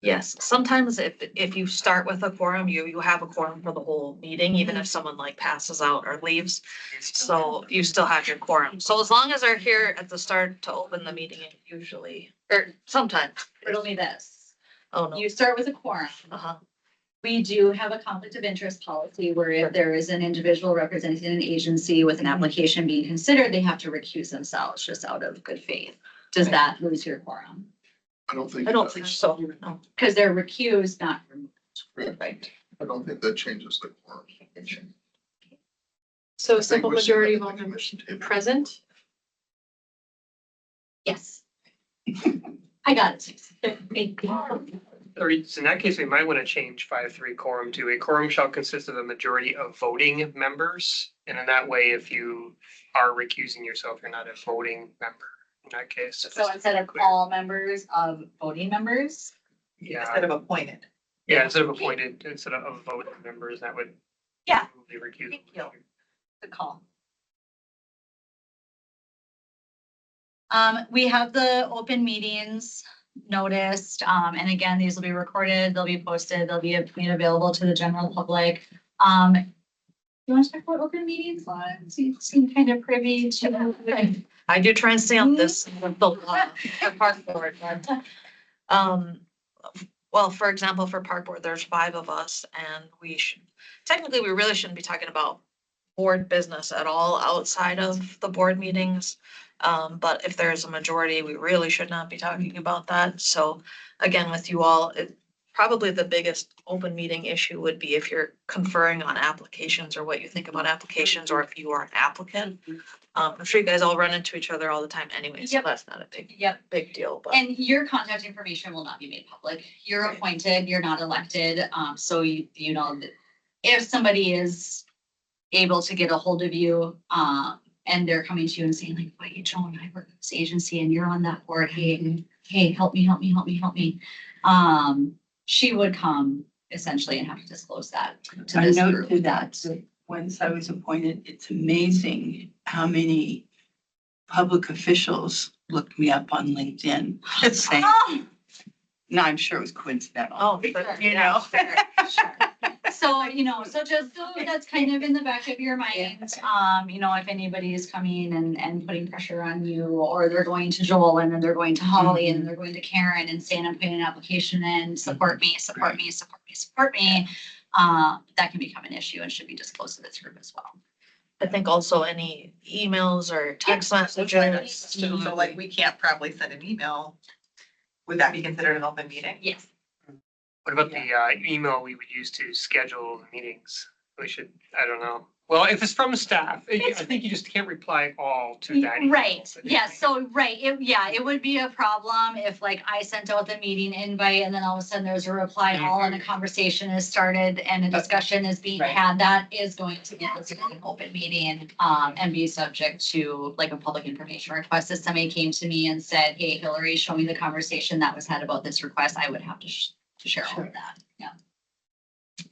yes, sometimes if you start with a quorum, you have a quorum for the whole meeting, even if someone like passes out or leaves. So you still have your quorum. So as long as they're here at the start to open the meeting, it usually, or sometimes. Riddle me this. Oh, no. You start with a quorum. Uh-huh. We do have a conflict of interest policy where if there is an individual representing an agency with an application being considered, they have to recuse themselves just out of good faith. Does that lose your quorum? I don't think. I don't think so. No. Because they're recused, not removed. Right. I don't think that changes the quorum. So I think simple we're sitting majority at of the all members commission table. present. Yes. I got it. Or in that case, we might want to change 5.3 quorum to a quorum shall consist of a majority of voting members. And in that way, if you are recusing yourself, you're not a voting member in that case. So instead of all members of voting members, Yeah, Instead of appointed. yeah, instead of appointed, instead of voting members, that would. Yeah. Be recused. Thank you. good call. We have the open meetings noticed, and again, these will be recorded, they'll be posted, they'll be made available to the general public. You want to talk about open meetings? You seem kind of privy to. I do try and stay on this, the law, the park board, but, well, for example, for park board, there's 5 of us and technically, we really shouldn't be talking about board business at all outside of the board meetings. But if there's a majority, we really should not be talking about that. So again, with you all, probably the biggest open meeting issue would be if you're conferring on applications or what you think about applications, or if you are an applicant. I'm sure you guys all run into each other all the time anyway, so Yep. that's not a Yep. big deal, but. And your contact information will not be made public. You're appointed, you're not elected, so you know, that if somebody is able to get a hold of you, and they're coming to you and saying like, wait, Joan, I work at this agency and you're on that board, hey, help me. She would come essentially and have to disclose that to I this note group. to that, once I was appointed, it's amazing how many public officials looked me up on LinkedIn. Just saying, Oh, no, I'm sure it was coincidental. Oh, sure, You yeah, know. sure. So, so just so that's kind of in the back of your mind, if anybody is coming and putting pressure on you, or they're going to Joel and then they're going to Holly and then they're going to Karen and saying, I'm putting an application in, support me. That can become an issue and should be disclosed to this group as well. I think also any emails or text messages. So like, we can't probably send an email. Would that be considered an open meeting? Yes. What about the email we would use to schedule the meetings? We should, I don't know. Well, if it's from staff, I think you just can't reply all to that. email. Right, yeah, it would be a problem if like I sent out the meeting invite and then all of a sudden there's a reply all and a conversation is started and a discussion is being Right. had. That is going to be considered an open meeting, and be subject to like a public information request. If somebody came to me and said, hey, Hillary, show me the conversation that was had about this request, I would have to share all of that, yeah.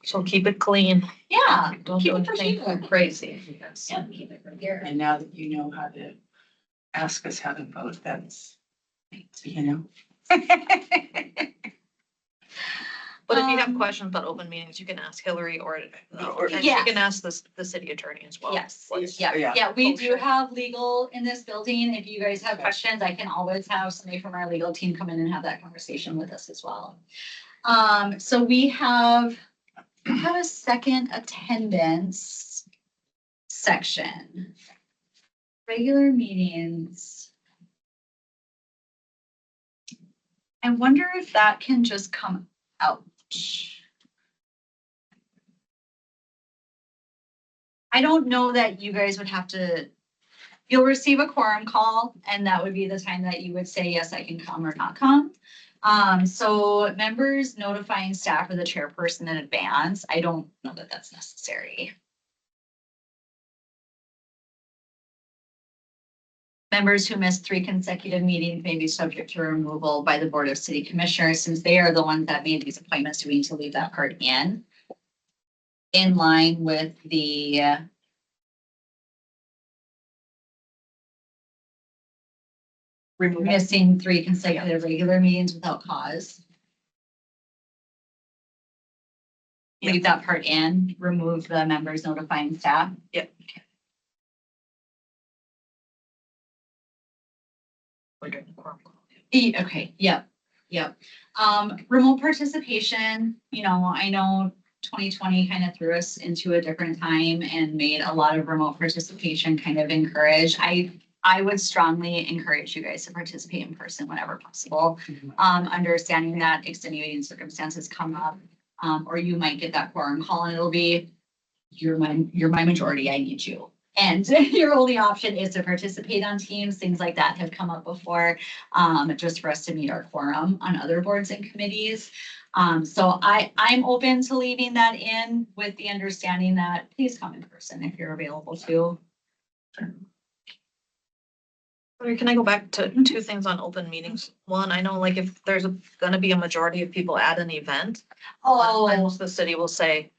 So keep it clean. Yeah. Don't keep do it for anything sure. crazy. Yeah, keep it from here. And now that you know how to ask us how to vote, that's You know? But if you have Um, questions about open meetings, you can ask Hillary or, and Yes. you can ask the city attorney as well. Yes, What's- yeah, Yeah. yeah, we do Kosher. have legal in this building. If you guys have Okay. questions, I can always have somebody from our legal team come in and have that conversation with us as well. So we have a second attendance section. Regular meetings. I wonder if that can just come out. I don't know that you guys would have to, you'll receive a quorum call and that would be the time that you would say, yes, I can come or not come. So members notifying staff or the chairperson in advance, I don't know that that's necessary. Members who miss 3 consecutive meetings may be subject to removal by the Board of City Commissioners, since they are the ones that made these appointments. We need to leave that part in line with the missing 3 consecutive regular meetings without cause. Leave that part in, remove the members notifying staff. Yep. We're doing the quorum call. Okay, yep. Remote participation, I know 2020 kind of threw us into a different time and made a lot of remote participation kind of encouraged. I would strongly encourage you guys to participate in person whenever possible. Understanding that extenuating circumstances come up, or you might get that quorum call and it'll be, you're my majority, I need you. And your only option is to participate on Teams. Things like that have come up before, just for us to meet our quorum on other boards and committees. So I'm open to leaving that in with the understanding that please come in person if you're available to. Or can I go back to 2 things on open meetings? One, I know like if there's gonna be a majority of people at an event, sometimes the city will say,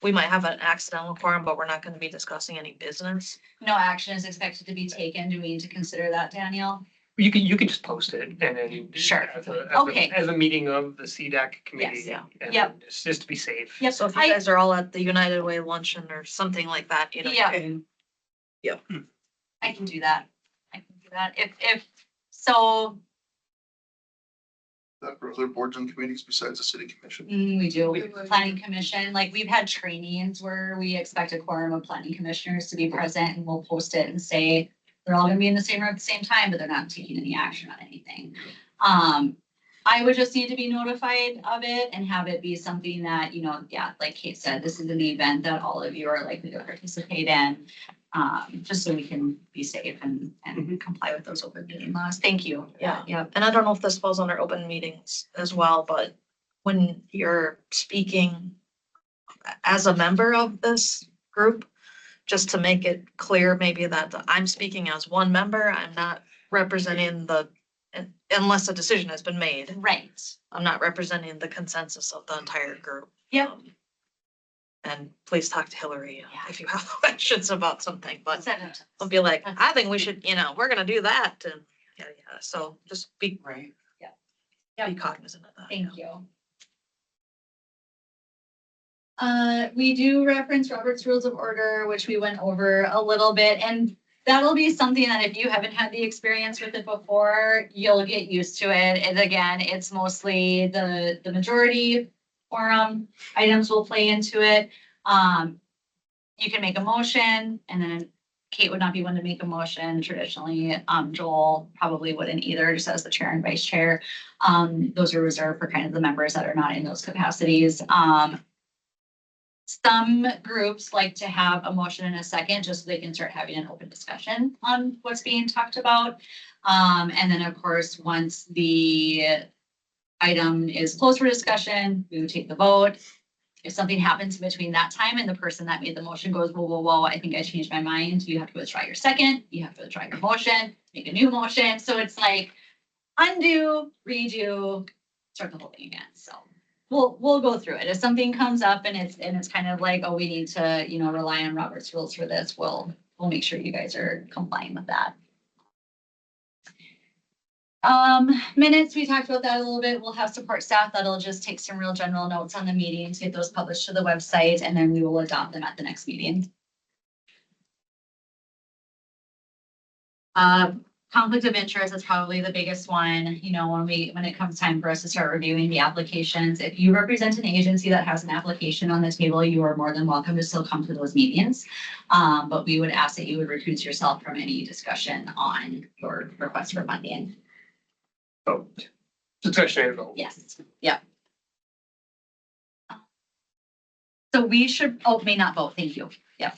we might have an accidental quorum, but we're not gonna be discussing any business. No action is expected to be taken. Do we need to consider that, Danielle? You can just post it and then. Sure. Okay. As a meeting of the CDAC committee. Yes, yeah. and Yep. Just to be safe. Yep. So if you guys are all at the United Way luncheon or something like that, you know. Yeah. And I can do that. If so, That for other boards and committees besides the city commission. we do. Planning commission, like we've had trainings where we expect a quorum of planning commissioners to be present and we'll post it and say they're all gonna be in the same room at the same time, but they're not taking any action on anything. I would just need to be notified of it and have it be something that, like Kate said, this is an event that all of you are likely to participate in. Just so we can be safe and comply with those open meeting laws. Thank you. Yeah. Yep. And I don't know if this falls under open meetings as well, but when you're speaking as a member of this group, just to make it clear, maybe that I'm speaking as one member, I'm not representing unless a decision has been made, Right. I'm not representing the consensus of the entire group. Yep. And please talk to Hillary Yeah. if you have questions about something, but Seven. don't be like, I think we should, we're gonna do that and, yeah. So just be right. cognizant of that. Thank you. We do reference Robert's Rules of Order, which we went over a little bit, and that'll be something that if you haven't had the experience with it before, you'll get used to it. And again, it's mostly the majority quorum items will play into it. You can make a motion and then Kate would not be one to make a motion traditionally. Joel probably wouldn't either, just as the chair and vice chair. Those are reserved for kind of the members that are not in those capacities. Some groups like to have a motion in a second, just so they can start having an open discussion on what's being talked about. And then of course, once the item is closed for discussion, we would take the vote. If something happens between that time and the person that made the motion goes, whoa, I think I changed my mind, you have to withdraw your second, you have to withdraw your motion, make a new motion. So it's like undo, redo, start the whole thing again. So we'll go through it. If something comes up and it's kind of like, oh, we need to, rely on Robert's rules for this, we'll make sure you guys are complying with that. Minutes, we talked about that a little bit. We'll have support staff that'll just take some real general notes on the meetings, get those published to the website, and then we will adopt them at the next meeting. Conflict of interest is probably the biggest one, you know, when it comes time for us to start reviewing the applications. If you represent an agency that has an application on the table, you are more than welcome to still come to those meetings. But we would ask that you would recuse yourself from any discussion on your request for funding. Vote. Discretionary vote. Yes, yeah. So we should, may not vote, thank you, yeah.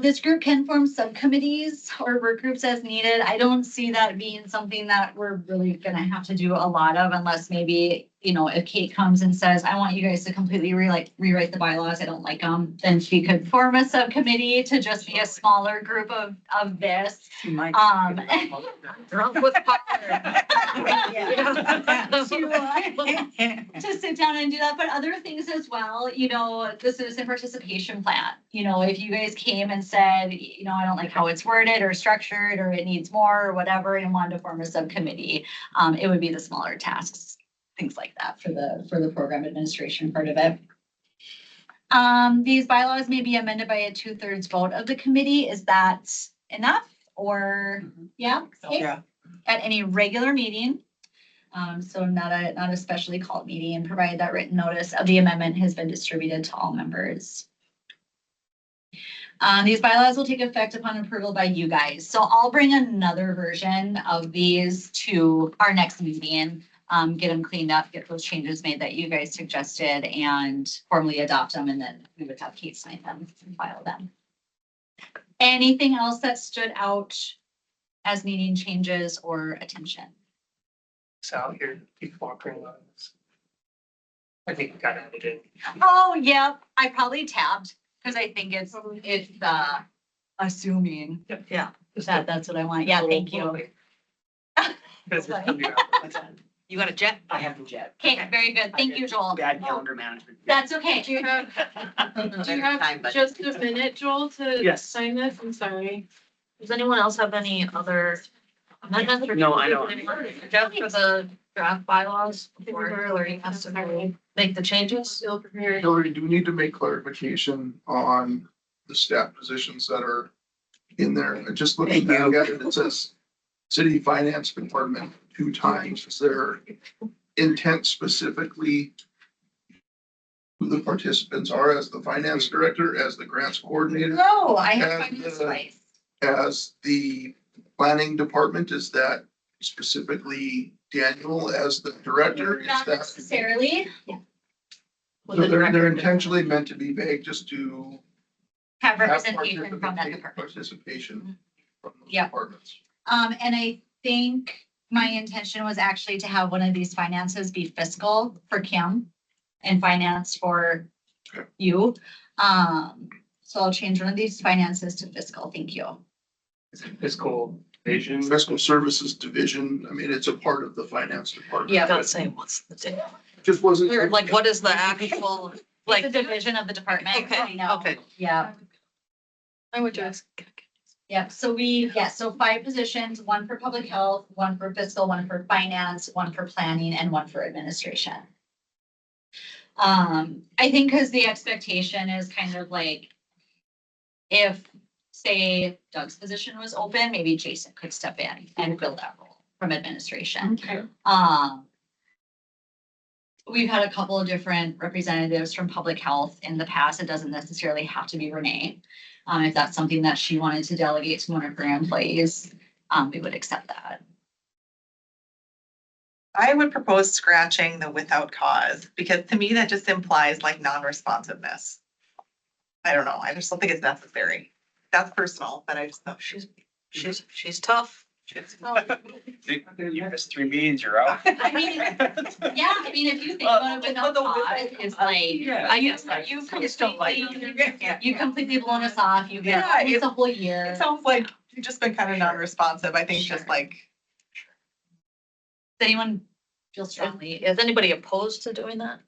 This group can form subcommittees or work groups as needed. I don't see that being something that we're really gonna have to do a lot of unless maybe, you know, if Kate comes and says, I want you guys to completely rewrite the bylaws, I don't like them, then she could form a subcommittee to just be a smaller group of this. My- Drunk with fire. To sit down and do that, but other things as well, you know, the citizen participation plan. You know, if you guys came and said, you know, I don't like how it's worded or structured, or it needs more or whatever, and wanted to form a subcommittee, it would be the smaller tasks, things like that for the program administration part of it. These bylaws may be amended by a 2/3 vote of the committee. Is that enough or, yeah? Okay. Yeah. At any regular meeting. So not a specially called meeting, and provided that written notice of the amendment has been distributed to all members. These bylaws will take effect upon approval by you guys. So I'll bring another version of these to our next meeting. Get them cleaned up, get those changes made that you guys suggested, and formally adopt them, and then we would have Kate sign them and file them. Anything else that stood out as needing changes or attention? Sal here, keep walking on this. I think we got it in. Oh, yeah, I probably tabbed, because I think it's assuming Yeah. that's what I want. Yeah, thank you. You got a jet? I have the jet. Okay, very good. Thank you, Joel. Bad calendar management. That's okay. Do you have Time, but- just a minute, Joel, to Yes. sign this? I'm sorry. Does anyone else have any other amendments? or No, I don't. Jeff, for the draft bylaws before Hillary has to make the changes? Feel prepared. Hillary, do we need to make clarification on the staff positions that are in there? Just looking back at it, it says city finance department 2 times. Is there intent specifically who the participants are as the finance director, as the grants coordinator, No, I have And, finance uh, twice. as the planning department? Is that specifically Daniel as the director? Is Not that? necessarily. So they're intentionally meant to be vague just to Have have representation from that participation department. from those Yep. departments. And I think my intention was actually to have one of these finances be fiscal for Kim and finance for Okay. you. So I'll change one of these finances to fiscal. Thank you. Fiscal vision. Fiscal Services Division, I mean, it's a part of the finance department. Yeah. Don't say what's the difference. Just wasn't. Or like, what is the actual, It's a like, division of the department. Okay, I know. okay. Yeah. I would just. Yeah, so so 5 positions, 1 for public health, 1 for fiscal, 1 for finance, 1 for planning, and 1 for administration. I think because the expectation is kind of like, if, say, Doug's position was open, maybe Jason could step in and fill that role from administration. Okay. We've had a couple of different representatives from public health in the past. It doesn't necessarily have to be Renee. If that's something that she wanted to delegate to one of her employees, we would accept that. I would propose scratching the without cause, because to me, that just implies like non-responsiveness. I don't know. I just don't think it's necessary. That's personal, but I just know she's tough. You missed 3 meetings, you're out. I mean, yeah, I mean, if you think about it, without cause, it's like, you completely blown us off. You've been, Yeah, it's a whole year. It sounds like you've just been kind of non-responsive. I think just like, Does anyone feel strongly? Is anybody opposed to doing that?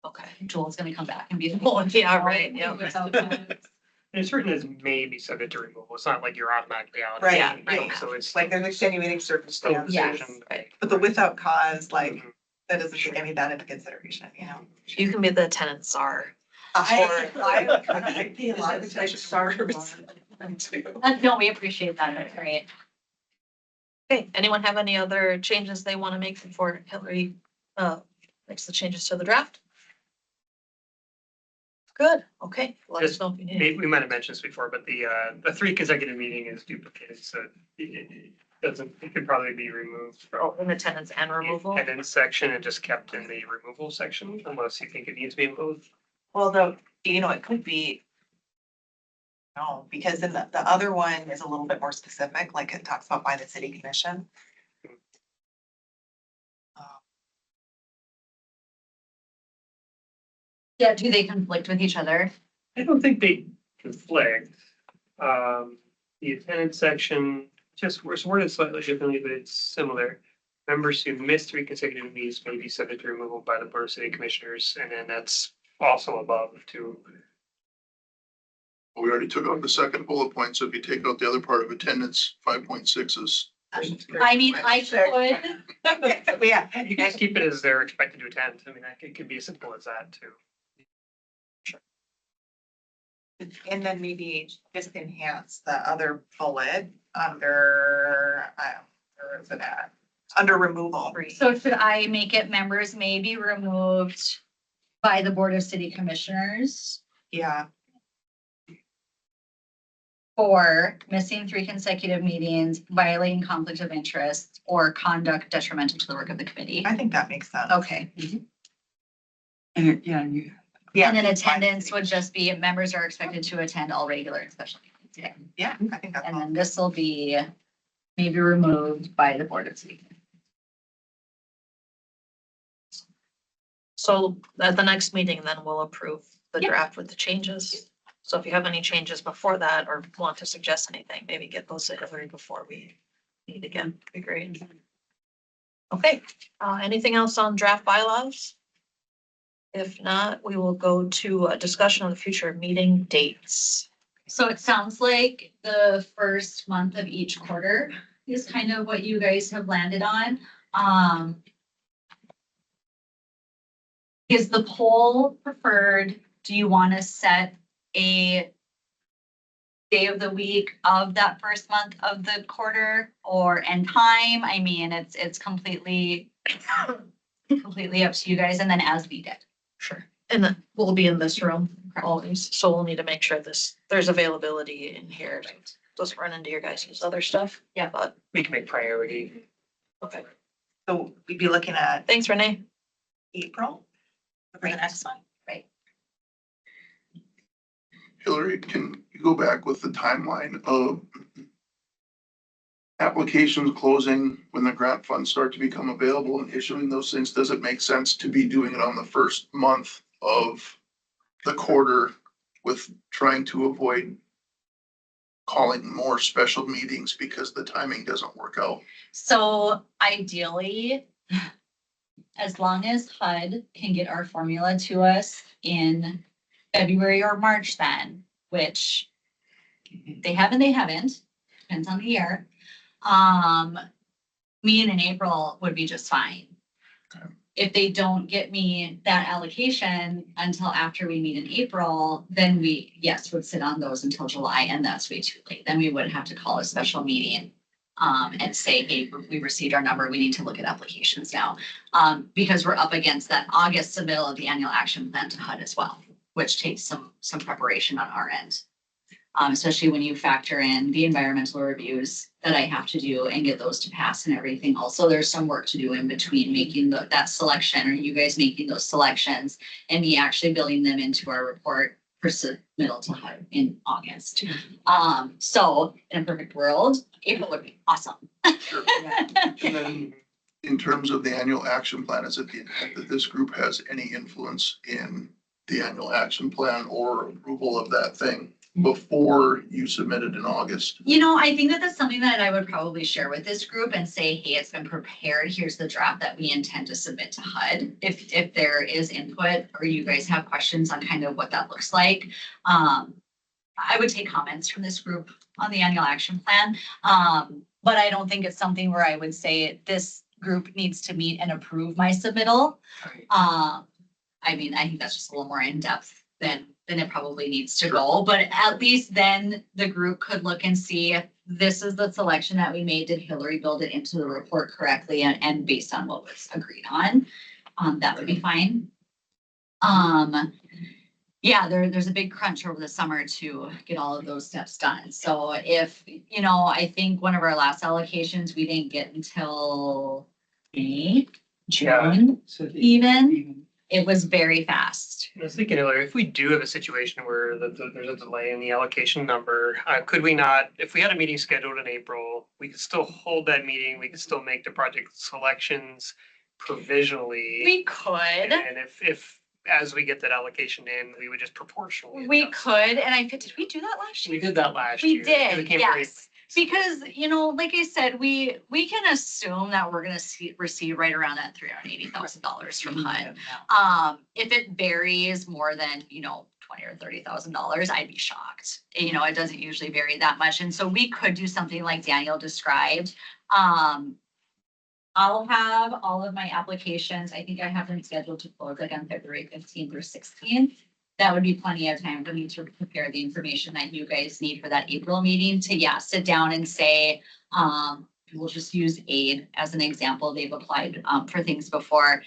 Okay. Joel's gonna come back and be the Oh, yeah, right, yeah. Without cause. And it's written as may be subject to removal. It's not like you're automatically out. Right, Yeah, right. So it's Like there's extenuating still a circumstances, decision. Right. but the without cause, like, Mhm. that doesn't take any of that into consideration, you know? You can be the attendant czar. I pay a lot of attention to words. No, we appreciate that. That's great. Okay, anyone have any other changes they want to make before Hillary makes the changes to the draft? Good, okay, let us know if you need. Maybe we might have mentioned this before, but the 3 consecutive meeting is duplicated, so it doesn't, it could probably be removed from In attendance and removal. the attendance section and just kept in the removal section, unless you think it needs to be in both. Well, though, you know, it could be. No, because then the other one is a little bit more specific, like it talks about by the city commission. Yeah, do they conflict with each other? I don't think they conflict. The attendance section just was worded slightly differently, but it's similar. Members who miss 3 consecutive meetings may be subject to removal by the Board of City Commissioners, and then that's also above too. We already took out the second bullet point, so if you take out the other part of attendance, 5.6 is. I mean, I could, Yeah. You can just keep it as they're expected to attend. I mean, it could be as simple as that too. And then maybe just enhance the other bullet under, where is it at? Under removal. so should I make it members may be removed by the Board of City Commissioners Yeah, for missing 3 consecutive meetings, violating conflict of interest, or conduct detrimental to the work of the committee? I think that makes sense. Okay. And yeah, you. Yeah. And then attendance would just be members are expected to attend all regular and special meetings. Yeah, I think that's. And then this will be maybe removed by the Board of City. So at the next meeting, then we'll approve the Yep. draft with the changes. So if you have any changes before that or want to suggest anything, maybe get those to Hillary before we meet again. Be great. Okay, anything else on draft bylaws? If not, we will go to a discussion on the future meeting dates. So it sounds like the first month of each quarter is kind of what you guys have landed on. Is the poll preferred? Do you want to set a day of the week of that first month of the quarter or end time? I mean, it's completely up to you guys, and then as needed. Sure. And then we'll be in this room always, so we'll need to make sure there's availability in here. Doesn't run into your guys' other stuff. Yeah. But, We can make priority. okay. So we'd be looking at Thanks, Renee. April for the next one. Right. Hillary, can you go back with the timeline of applications closing when the grant funds start to become available and issuing those things? Does it make sense to be doing it on the first month of the quarter with trying to avoid calling more special meetings because the timing doesn't work out? So ideally, as long as HUD can get our formula to us in February or March then, which they have and they haven't, depends on the year. Me and in April would be just fine. Okay. If they don't get me that allocation until after we meet in April, then we, yes, would sit on those until July, and that's way too late. Then we would have to call a special meeting and say, hey, we received our number, we need to look at applications now. Because we're up against that August submittal of the annual action plan to HUD as well, which takes some preparation on our end. Especially when you factor in the environmental reviews that I have to do and get those to pass and everything. Also, there's some work to do in between making that selection, or you guys making those selections and me actually building them into our report for submittal to HUD in August. So in a perfect world, April would be awesome. Sure. And then in terms of the annual action plan, is it the intent that this group has any influence in the annual action plan or approval of that thing before you submit it in August? You know, I think that that's something that I would probably share with this group and say, hey, it's been prepared. Here's the draft that we intend to submit to HUD. If there is input or you guys have questions on kind of what that looks like. I would take comments from this group on the annual action plan. But I don't think it's something where I would say this group needs to meet and approve my submittal. I mean, I think that's just a little more in depth than it probably needs to go, but at least then the group could look and see if this is the selection that we made. Did Hillary build it into the report correctly and based on what was agreed on? That would be fine. Yeah, there's a big crunch over the summer to get all of those steps done. So if, you know, I think one of our last allocations, we didn't get until May, June, even. It was very fast. I was thinking earlier, if we do have a situation where there's a delay in the allocation number, could we not, if we had a meeting scheduled in April, we could still hold that meeting, we could still make the project selections provisionally. We could. And if, as we get that allocation in, we would just proportionally. We adjust. could, and did we do that last year? We did that last We year. did, It came very yes. Because, you know, like I said, we can assume that we're gonna receive right around that $380,000 from HUD. If it varies more than, you know, $20,000 or $30,000, I'd be shocked. You know, it doesn't usually vary that much. And so we could do something like Daniel described. I'll have all of my applications. I think I have them scheduled to close like on February 15th or 16th. That would be plenty of time for me to prepare the information that you guys need for that April meeting to, sit down and say, we'll just use AID as an example. They've applied for things before.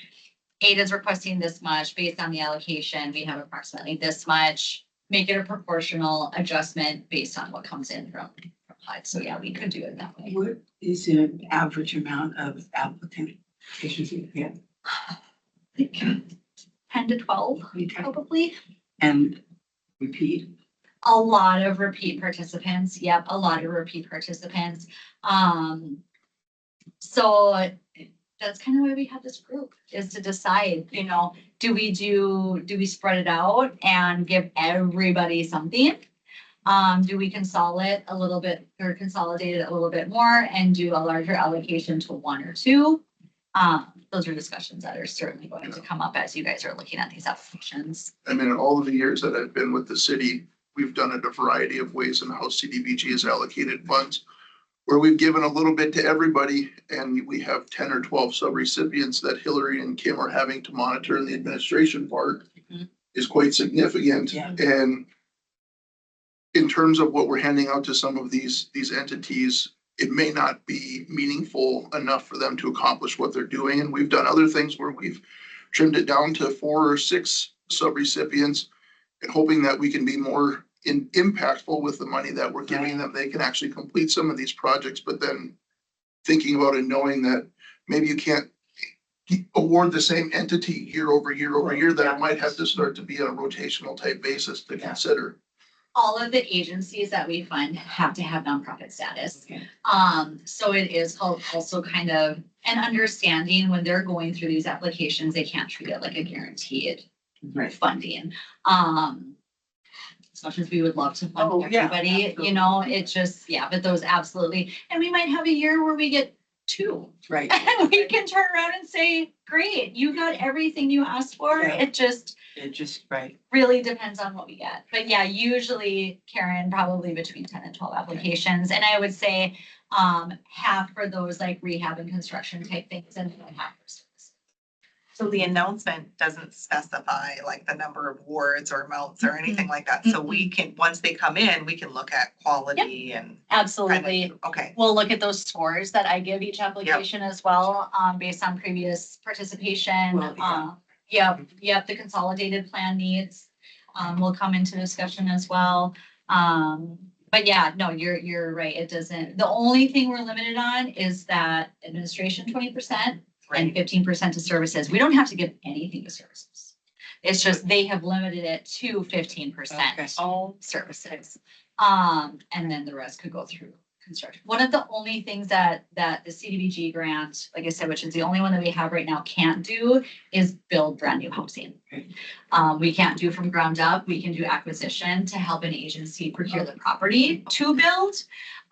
AID is requesting this much based on the allocation. We have approximately this much. Make it a proportional adjustment based on what comes in from HUD. So yeah, we could do it that way. What is the average amount of applications you get? I think 10 to 12, probably. And repeat? A lot of repeat participants. Yep, a lot of repeat participants. So that's kind of why we have this group, is to decide, you know, do we spread it out and give everybody something? Do we consolidate it a little bit more and do a larger allocation to one or two? Those are discussions that are certainly going to come up as you guys are looking at these applications. I mean, in all of the years that I've been with the city, we've done it a variety of ways in how CDBG has allocated funds, where we've given a little bit to everybody, and we have 10 or 12 sub-recipients that Hillary and Kim are having to monitor, and the administration part is quite significant. Yeah. And in terms of what we're handing out to some of these entities, it may not be meaningful enough for them to accomplish what they're doing. And we've done other things where we've trimmed it down to 4 or 6 sub-recipients and hoping that we can be more impactful with the money that we're giving them. They can actually complete some of these projects, but then thinking about it, knowing that maybe you can't award the same entity year over year over year, that it might have to start to be on a rotational type basis to consider. All of the agencies that we fund have to have nonprofit status. So it is also kind of an understanding when they're going through these applications, they can't treat it like a guaranteed funding. As much as we would love to fund everybody, you know, it just, but those absolutely, and we might have a year where we get 2. Right. And we can turn around and say, great, you got everything you asked for. Yeah. It just Right. really depends on what we get. But yeah, usually, Karen, probably between 10 and 12 applications. And I would say half for those like rehab and construction type things and half for services. So the announcement doesn't specify like the number of wards or amounts or anything like that. So we can, once they come in, we can look at quality and. Absolutely. Okay. We'll look at those scores that I give each application as well, based on previous participation. Well, yeah. Yep, the consolidated plan needs will come into discussion as well. But yeah, no, you're right. It doesn't, the only thing we're limited on is that administration 20% and 15% to services. We don't have to give anything to services. It's just they have limited it to 15% all services. And then the rest could go through construction. One of the only things that the CDBG grant, like I said, which is the only one that we have right now, can't do is build brand new housing. We can't do from ground up. We can do acquisition to help an agency procure the property to build.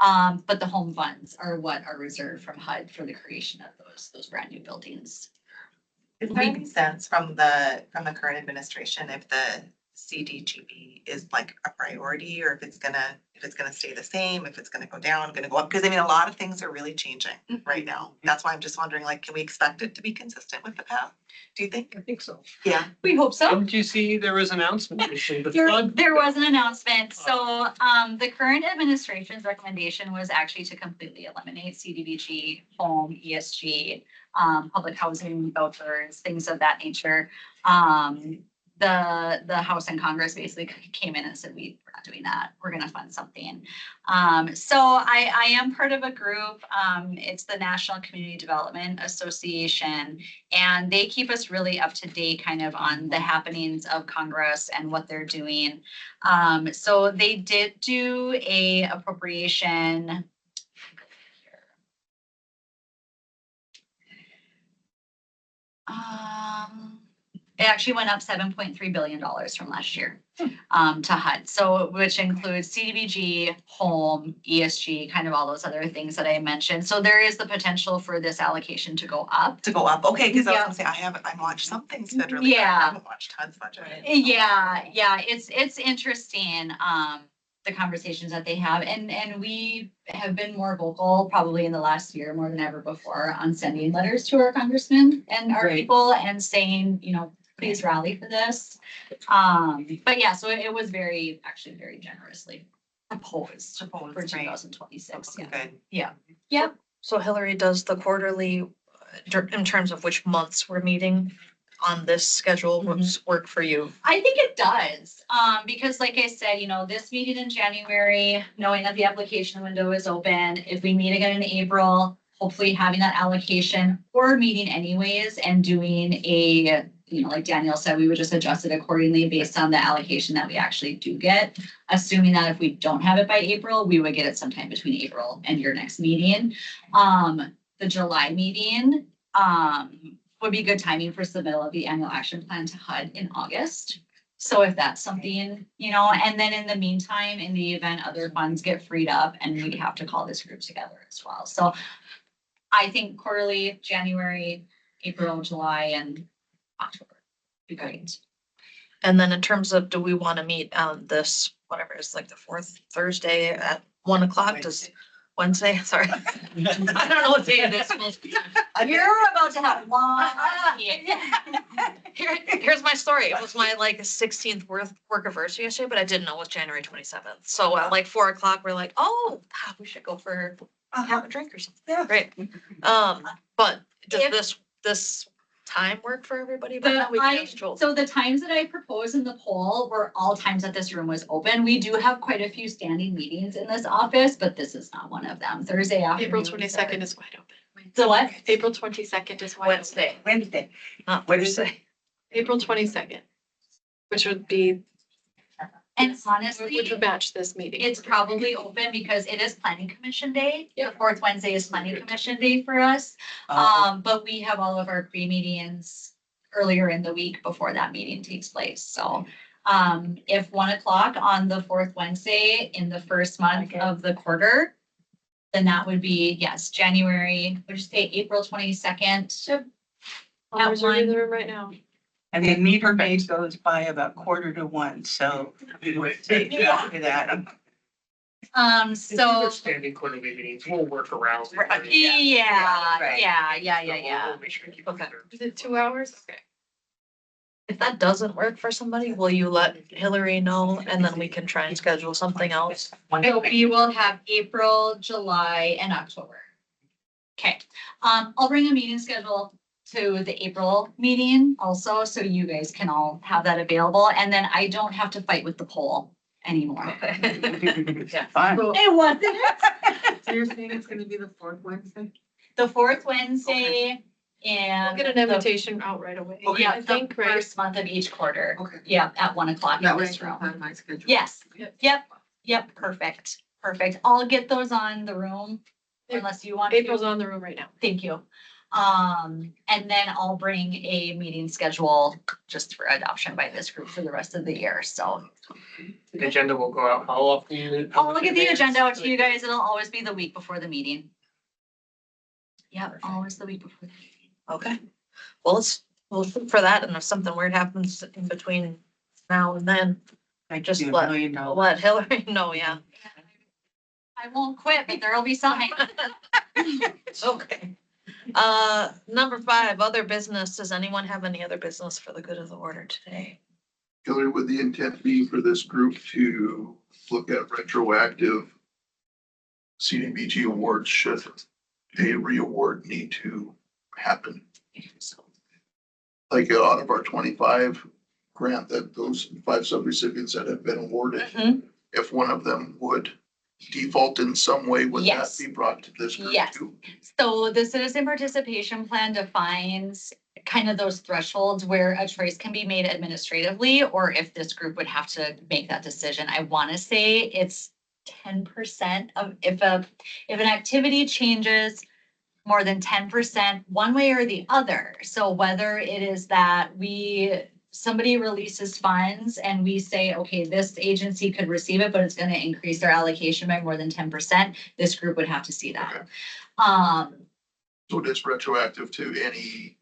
But the home funds are what are reserved from HUD for the creation of those brand new buildings. Does it make sense from the current administration if the CDGB is like a priority, or if it's gonna stay the same, if it's gonna go down, gonna go up, because I mean, a lot of things are really changing right now. That's why I'm just wondering, like, can we expect it to be consistent with the past? Do you think? I think so. Yeah. We hope so. Didn't you see there was an announcement recently? The There, flood? there was an announcement. So, the current administration's recommendation was actually to completely eliminate CDBG, home, ESG, public housing vouchers, things of that nature. The House and Congress basically came in and said, we're not doing that. We're gonna fund something. So I am part of a group. It's the National Community Development Association. And they keep us really up to date kind of on the happenings of Congress and what they're doing. So they did do a appropriation. It actually went up $7.3 billion from last year to HUD. So which includes CDBG, home, ESG, kind of all those other things that I mentioned. So there is the potential for this allocation to go up. Okay, because I was Yeah. gonna say, I watched some things federally, but I Yeah. haven't watched HUD's budget. Yeah, it's interesting, the conversations that they have, and we have been more vocal probably in the last year more than ever before on sending letters to our congressmen and our Right. people and saying, please rally for this. But yeah, so it was actually very generously proposed for Right. 2026, yeah. Good. Yeah. So Hillary does the quarterly, in terms of which months we're meeting on this schedule, what's work for you? I think it does, because like I said, this meeting in January, knowing that the application window is open, if we meet again in April, hopefully having that allocation or meeting anyways and doing a, like Danielle said, we would just adjust it accordingly based on the allocation that we actually do get. Assuming that if we don't have it by April, we would get it sometime between April and your next meeting. The July meeting, would be good timing for submittal of the annual action plan to HUD in August. So if that's something, and then in the meantime, in the event other funds get freed up and we have to call this group together as well. So I think quarterly, January, April, July, and October would be great. And then in terms of, do we want to meet on this, whatever, it's like the fourth Thursday at 1:00? Does Wednesday, sorry. I don't know what day it is. You're about to have one. Here's my story. It was my 16th work anniversary yesterday, but I didn't know it was January 27th. So at 4:00, we're like, oh, we should go for have a drink or something. Yeah. Great. But does If- this time work for everybody? But now we can schedule. So the times that I proposed in the poll were all times that this room was open. We do have quite a few standing meetings in this office, but this is not one of them. Thursday afternoon. April 22nd is wide open. So what? April 22nd is wide open. Wednesday, not Wednesday. April 22nd, which would be, And honestly, which would match this meeting. it's probably open because it is planning commission day. The Yep. fourth Wednesday is planning commission day for us. But we have all of our pre-meetings earlier in the week before that meeting takes place. So if 1:00 on the fourth Wednesday in the first month of the quarter, then that would be, yes, January, would you say April 22nd? I'm reserving the one. room right now. And the meter maid goes by about 1:45, so take after that. If these are So, standing quarterly meetings, we'll work around. yeah, right. yeah. We'll make sure to keep it Okay. there. Is it 2 hours? Okay. If that doesn't work for somebody, will you let Hillary know and then we can try and schedule something else? So we will have April, July, and October. Okay, I'll bring a meeting schedule to the April meeting also, so you guys can all have that available, and then I don't have to fight with the poll anymore. Yeah. Fine. It wasn't. So you're saying it's gonna be the fourth Wednesday? The fourth Wednesday and. We'll get an invitation out right away. Yeah, I the think, right? first month of each quarter. Okay. Yeah, at 1:00 That in way I this can room. plan my schedule. Yes, yep, perfect. I'll get those on the room unless you want to. April's on the room right now. Thank you. And then I'll bring a meeting schedule just for adoption by this group for the rest of the year, so. The agenda will go out how often? I'll get the agenda out to you guys. It'll always be the week before the meeting. Yep, always the week before the meeting. Okay, well, we'll shoot for that, and if something weird happens in between now and then. I Just do let- $1 million. I'll let Hillary know, yeah. I won't quit, but there'll be signs. It's okay. Number 5, other business. Does anyone have any other business for the good of the order today? Hillary, would the intent be for this group to look at retroactive CDBG awards should a reaward need to happen? Like out of our 25 grant, that those 5 subrecipients that have been awarded, Mhm. if one of them would default in some way, would that Yes. be brought to this group Yes. too? So the citizen participation plan defines kind of those thresholds where a choice can be made administratively, or if this group would have to make that decision. I want to say it's 10% of, if an activity changes more than 10% one way or the other. So whether it is that somebody releases funds and we say, okay, this agency could receive it, but it's going to increase their allocation by more than 10%, this group would have to see that. So it is retroactive to any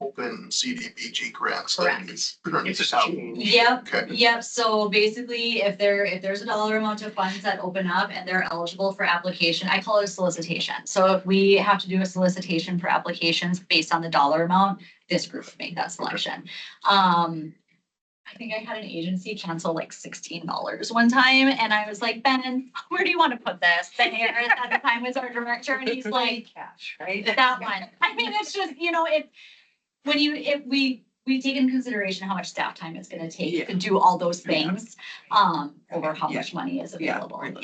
open CDBG grants that Correct. is currently It's out. change. Yep, Okay. yep. So basically, if there's a dollar amount of funds that open up and they're eligible for application, I call it a solicitation. So if we have to do a solicitation for applications based on the dollar amount, this group would make that selection. I think I had an agency cancel like $16 one time and I was like, Ben, where do you want to put this? Ben Harris at the time was our director and he's like, Cash, right? that one. I mean, it's just, if we take into consideration how much staff time it's gonna take to do all those things, over how much money is available. really.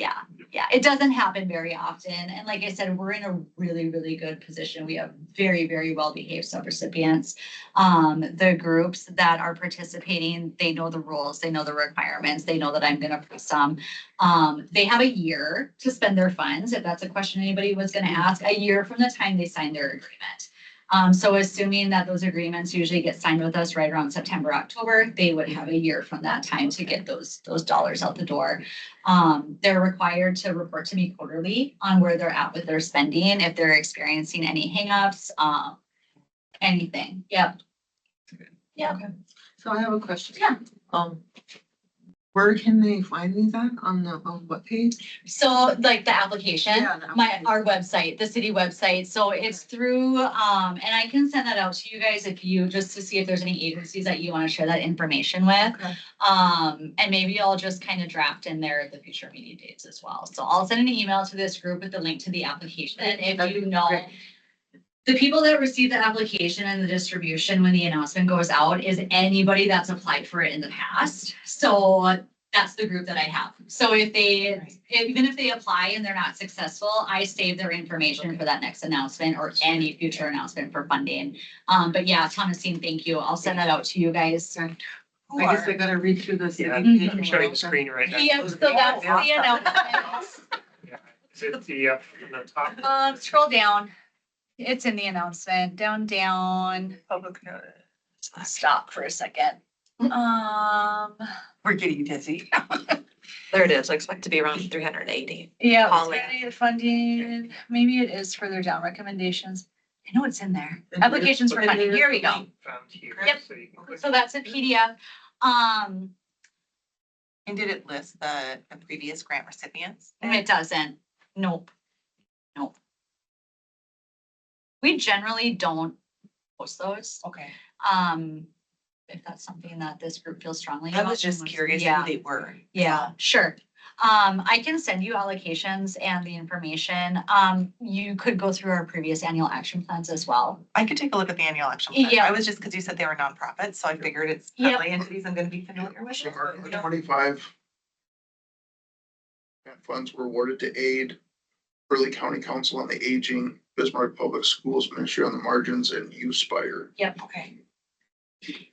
Yeah, it doesn't happen very often. And like I said, we're in a really, really good position. We have very, very well-behaved subrecipients. The groups that are participating, they know the rules, they know the requirements, they know that I'm gonna press them. They have a year to spend their funds, if that's a question anybody was gonna ask, a year from the time they sign their agreement. So assuming that those agreements usually get signed with us right around September, October, they would have a year from that time to get those dollars out the door. They're required to report to me quarterly on where they're at with their spending, if they're experiencing any hangups, anything. Yep. Yeah. So I have a question. Yeah. Where can they find these at on what page? So like the application, Yeah, the our website, the city website. So it's through, and I can send that out to you guys just to see if there's any agencies that you want to share that information with. Okay. And maybe I'll just kind of draft in there the future meeting dates as well. So I'll send an email to this group with the link to the application. If you know, Great. the people that receive the application and the distribution when the announcement goes out is anybody that's applied for it in the past. So that's the group that I have. So even if they apply and they're not successful, I save their information for that next announcement or any future announcement for funding. But yeah, Thomasine, thank you. I'll send that out to you guys. I guess I gotta read through this. Yeah, Mhm. I'm showing the screen right now. Yep, so that's the announcement. Yeah. Is it the, on the top? Scroll down. It's in the announcement, down. Public notice. Stop for a second. We're getting dizzy. There it is. I expect to be around 380. Yeah, Holly. funding, maybe it is further down, recommendations. I know it's in there. Applications for funding, here we go. Found here. Yep. So you can click. So that's a PDF. And did it list the previous grant recipients? It doesn't. Nope. We generally don't post those. Okay. If that's something that this group feels strongly I about. was just then curious Yeah, who they were. yeah, sure. I can send you allocations and the information. You could go through our previous annual action plans as well. I could take a look at the annual action plan. Yeah. I was just, because you said they were nonprofits, so I figured it's Yep. probably entities I'm gonna be familiar with. So our 25 grant funds were awarded to aid Early County Council on the Aging, Bismarck Public Schools Ministry on the Margins, and Uspire. Okay.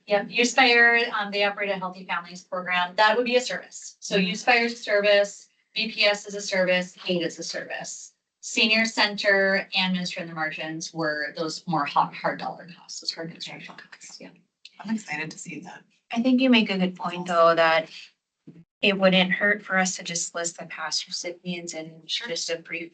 Yep, Uspire, they operate a Healthy Families Program. That would be a service. So Uspire is a service, BPS is a service, AID is a service. Senior Center and Ministry on the Margins were those more hard dollar costs, those hard construction costs, yeah. I'm excited to see that. I think you make a good point, though, that it wouldn't hurt for us to just list the past recipients and just a brief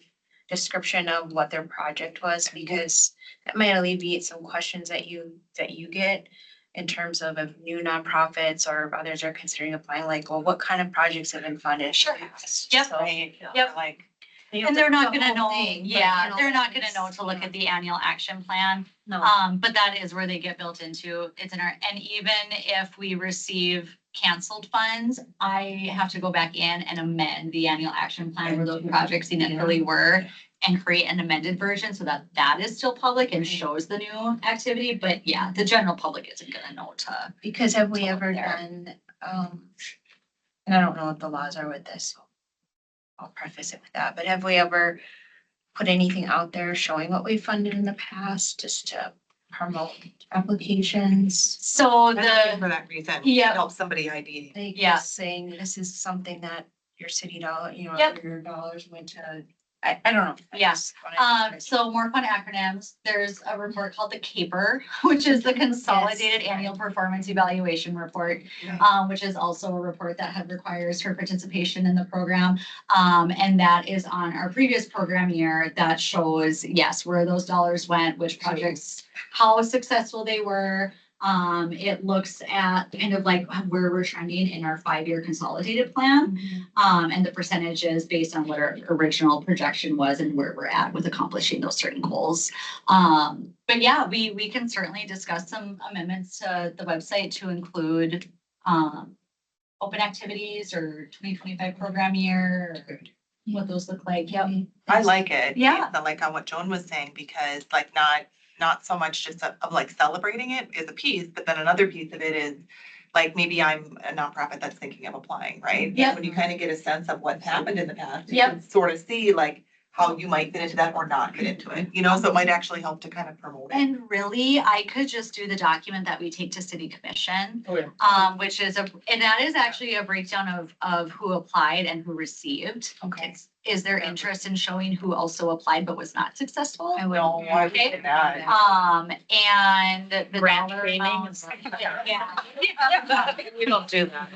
description of what their project was, because that might alleviate some questions that you get. in terms of if new nonprofits or if others are considering applying, like, well, what kind of projects have been funded? Sure. Yep. Yep. Right? Yep. Like, And they're not The gonna whole know, thing, but, yeah, you know, they're not gonna it's- know to look at the annual action plan. No. But that is where they get built into. It's in our, and even if we receive canceled funds, I have to go back in and amend the annual action plan where those projects initially were and create an amended version so that that is still public and shows the new activity. But yeah, the general public isn't gonna know to. Because have we to look ever there. done, and I don't know what the laws are with this, so I'll preface it with that, but have we ever put anything out there showing what we funded in the past just to promote applications? So I'm looking for the, that reason. Yeah. Help somebody ID. Like Yeah. just saying this is something that your city dollar, you know, Yep. your dollars went to, I don't know. I Yeah. just wanted to- So more fun acronyms, there's a report called the CAPER, which is the Consolidated Annual Performance Evaluation Report, which is also a report that requires her participation in the program. And that is on our previous program year that shows, yes, where those dollars went, which projects, how successful they were. It looks at kind of like where we're trending in our 5-year consolidated plan. And the percentages based on what our original projection was and where we're at with accomplishing those certain goals. But yeah, we can certainly discuss some amendments to the website to include open activities or 2025 program year, or what those look like. Yep. I like it. Yeah. Based on, like on what Joan was saying, because like not so much just of like celebrating it is a piece, but then another piece of it is like maybe I'm a nonprofit that's thinking of applying, right? And Yep. when you kind of get a sense of what's happened in the past, you Yep. can sort of see like how you might fit into that or not fit into it, you know, so it might actually help to kind of promote it. And really, I could just do the document that we take to city commission, Okay. which is and that is actually a breakdown of who applied and who received. Okay. Is there interest in showing who also applied but was not successful? I would. No, I would say that. And the Grant dollar training amounts. is- Yeah. We don't do that.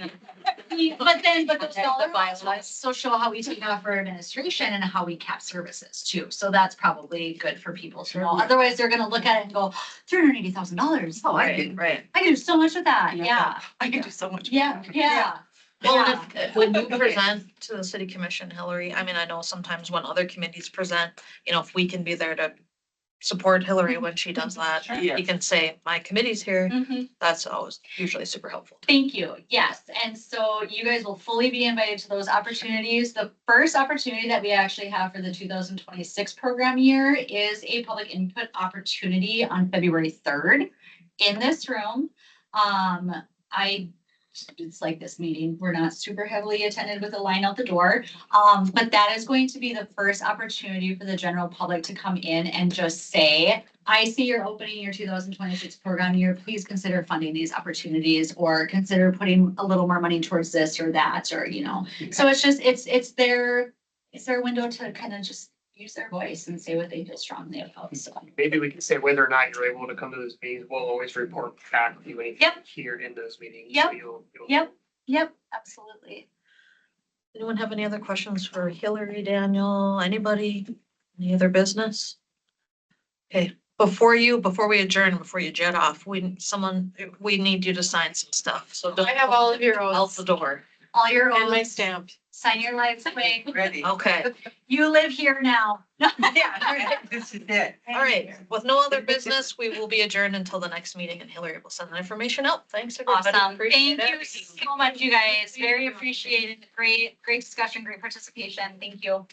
But those Okay, dollar the amounts bylaws. also show how we take off for administration and how we cap services too. So that's probably good for people to know. Otherwise, they're gonna look at it and go, $380,000. Oh, Right. I can do so much with that. Yeah. I can do so much. Yeah, yeah. Well, and when you present to the city commission, Hillary, I mean, I know sometimes when other committees present, you know, if we can be there to support Hillary when she does that, Sure. you can say, my committee's here. Mhm. That's always usually super helpful. Thank you. Yes. And so you guys will fully be invited to those opportunities. The first opportunity that we actually have for the 2026 program year is a public input opportunity on February 3rd in this room. It's like this meeting, we're not super heavily attended with a line out the door. But that is going to be the first opportunity for the general public to come in and just say, I see you're opening your 2026 program year. Please consider funding these opportunities or consider putting a little more money towards this or that, or, you know. So it's just, it's their window to kind of just use their voice and say what they feel strongly about. So, Maybe we can say whether or not you're able to come to those meetings, we'll always report back to you anything Yep. here in those meetings. Yep. So you'll- yep, absolutely. Anyone have any other questions for Hillary, Daniel, anybody? Any other business? Okay, before we adjourn, before you jet off, we need you to sign some stuff, so don't. I have all of your Out oaths the door. All your and my oaths, stamp. sign your lives away. Ready. Okay, You live here now. Yeah, this is it. all right, with no other business, we will be adjourned until the next meeting and Hillary will send that information out. Thanks, everybody. Awesome. Appreciate Thank it. you so much, you guys. Very appreciated. Great discussion, great participation. Thank you.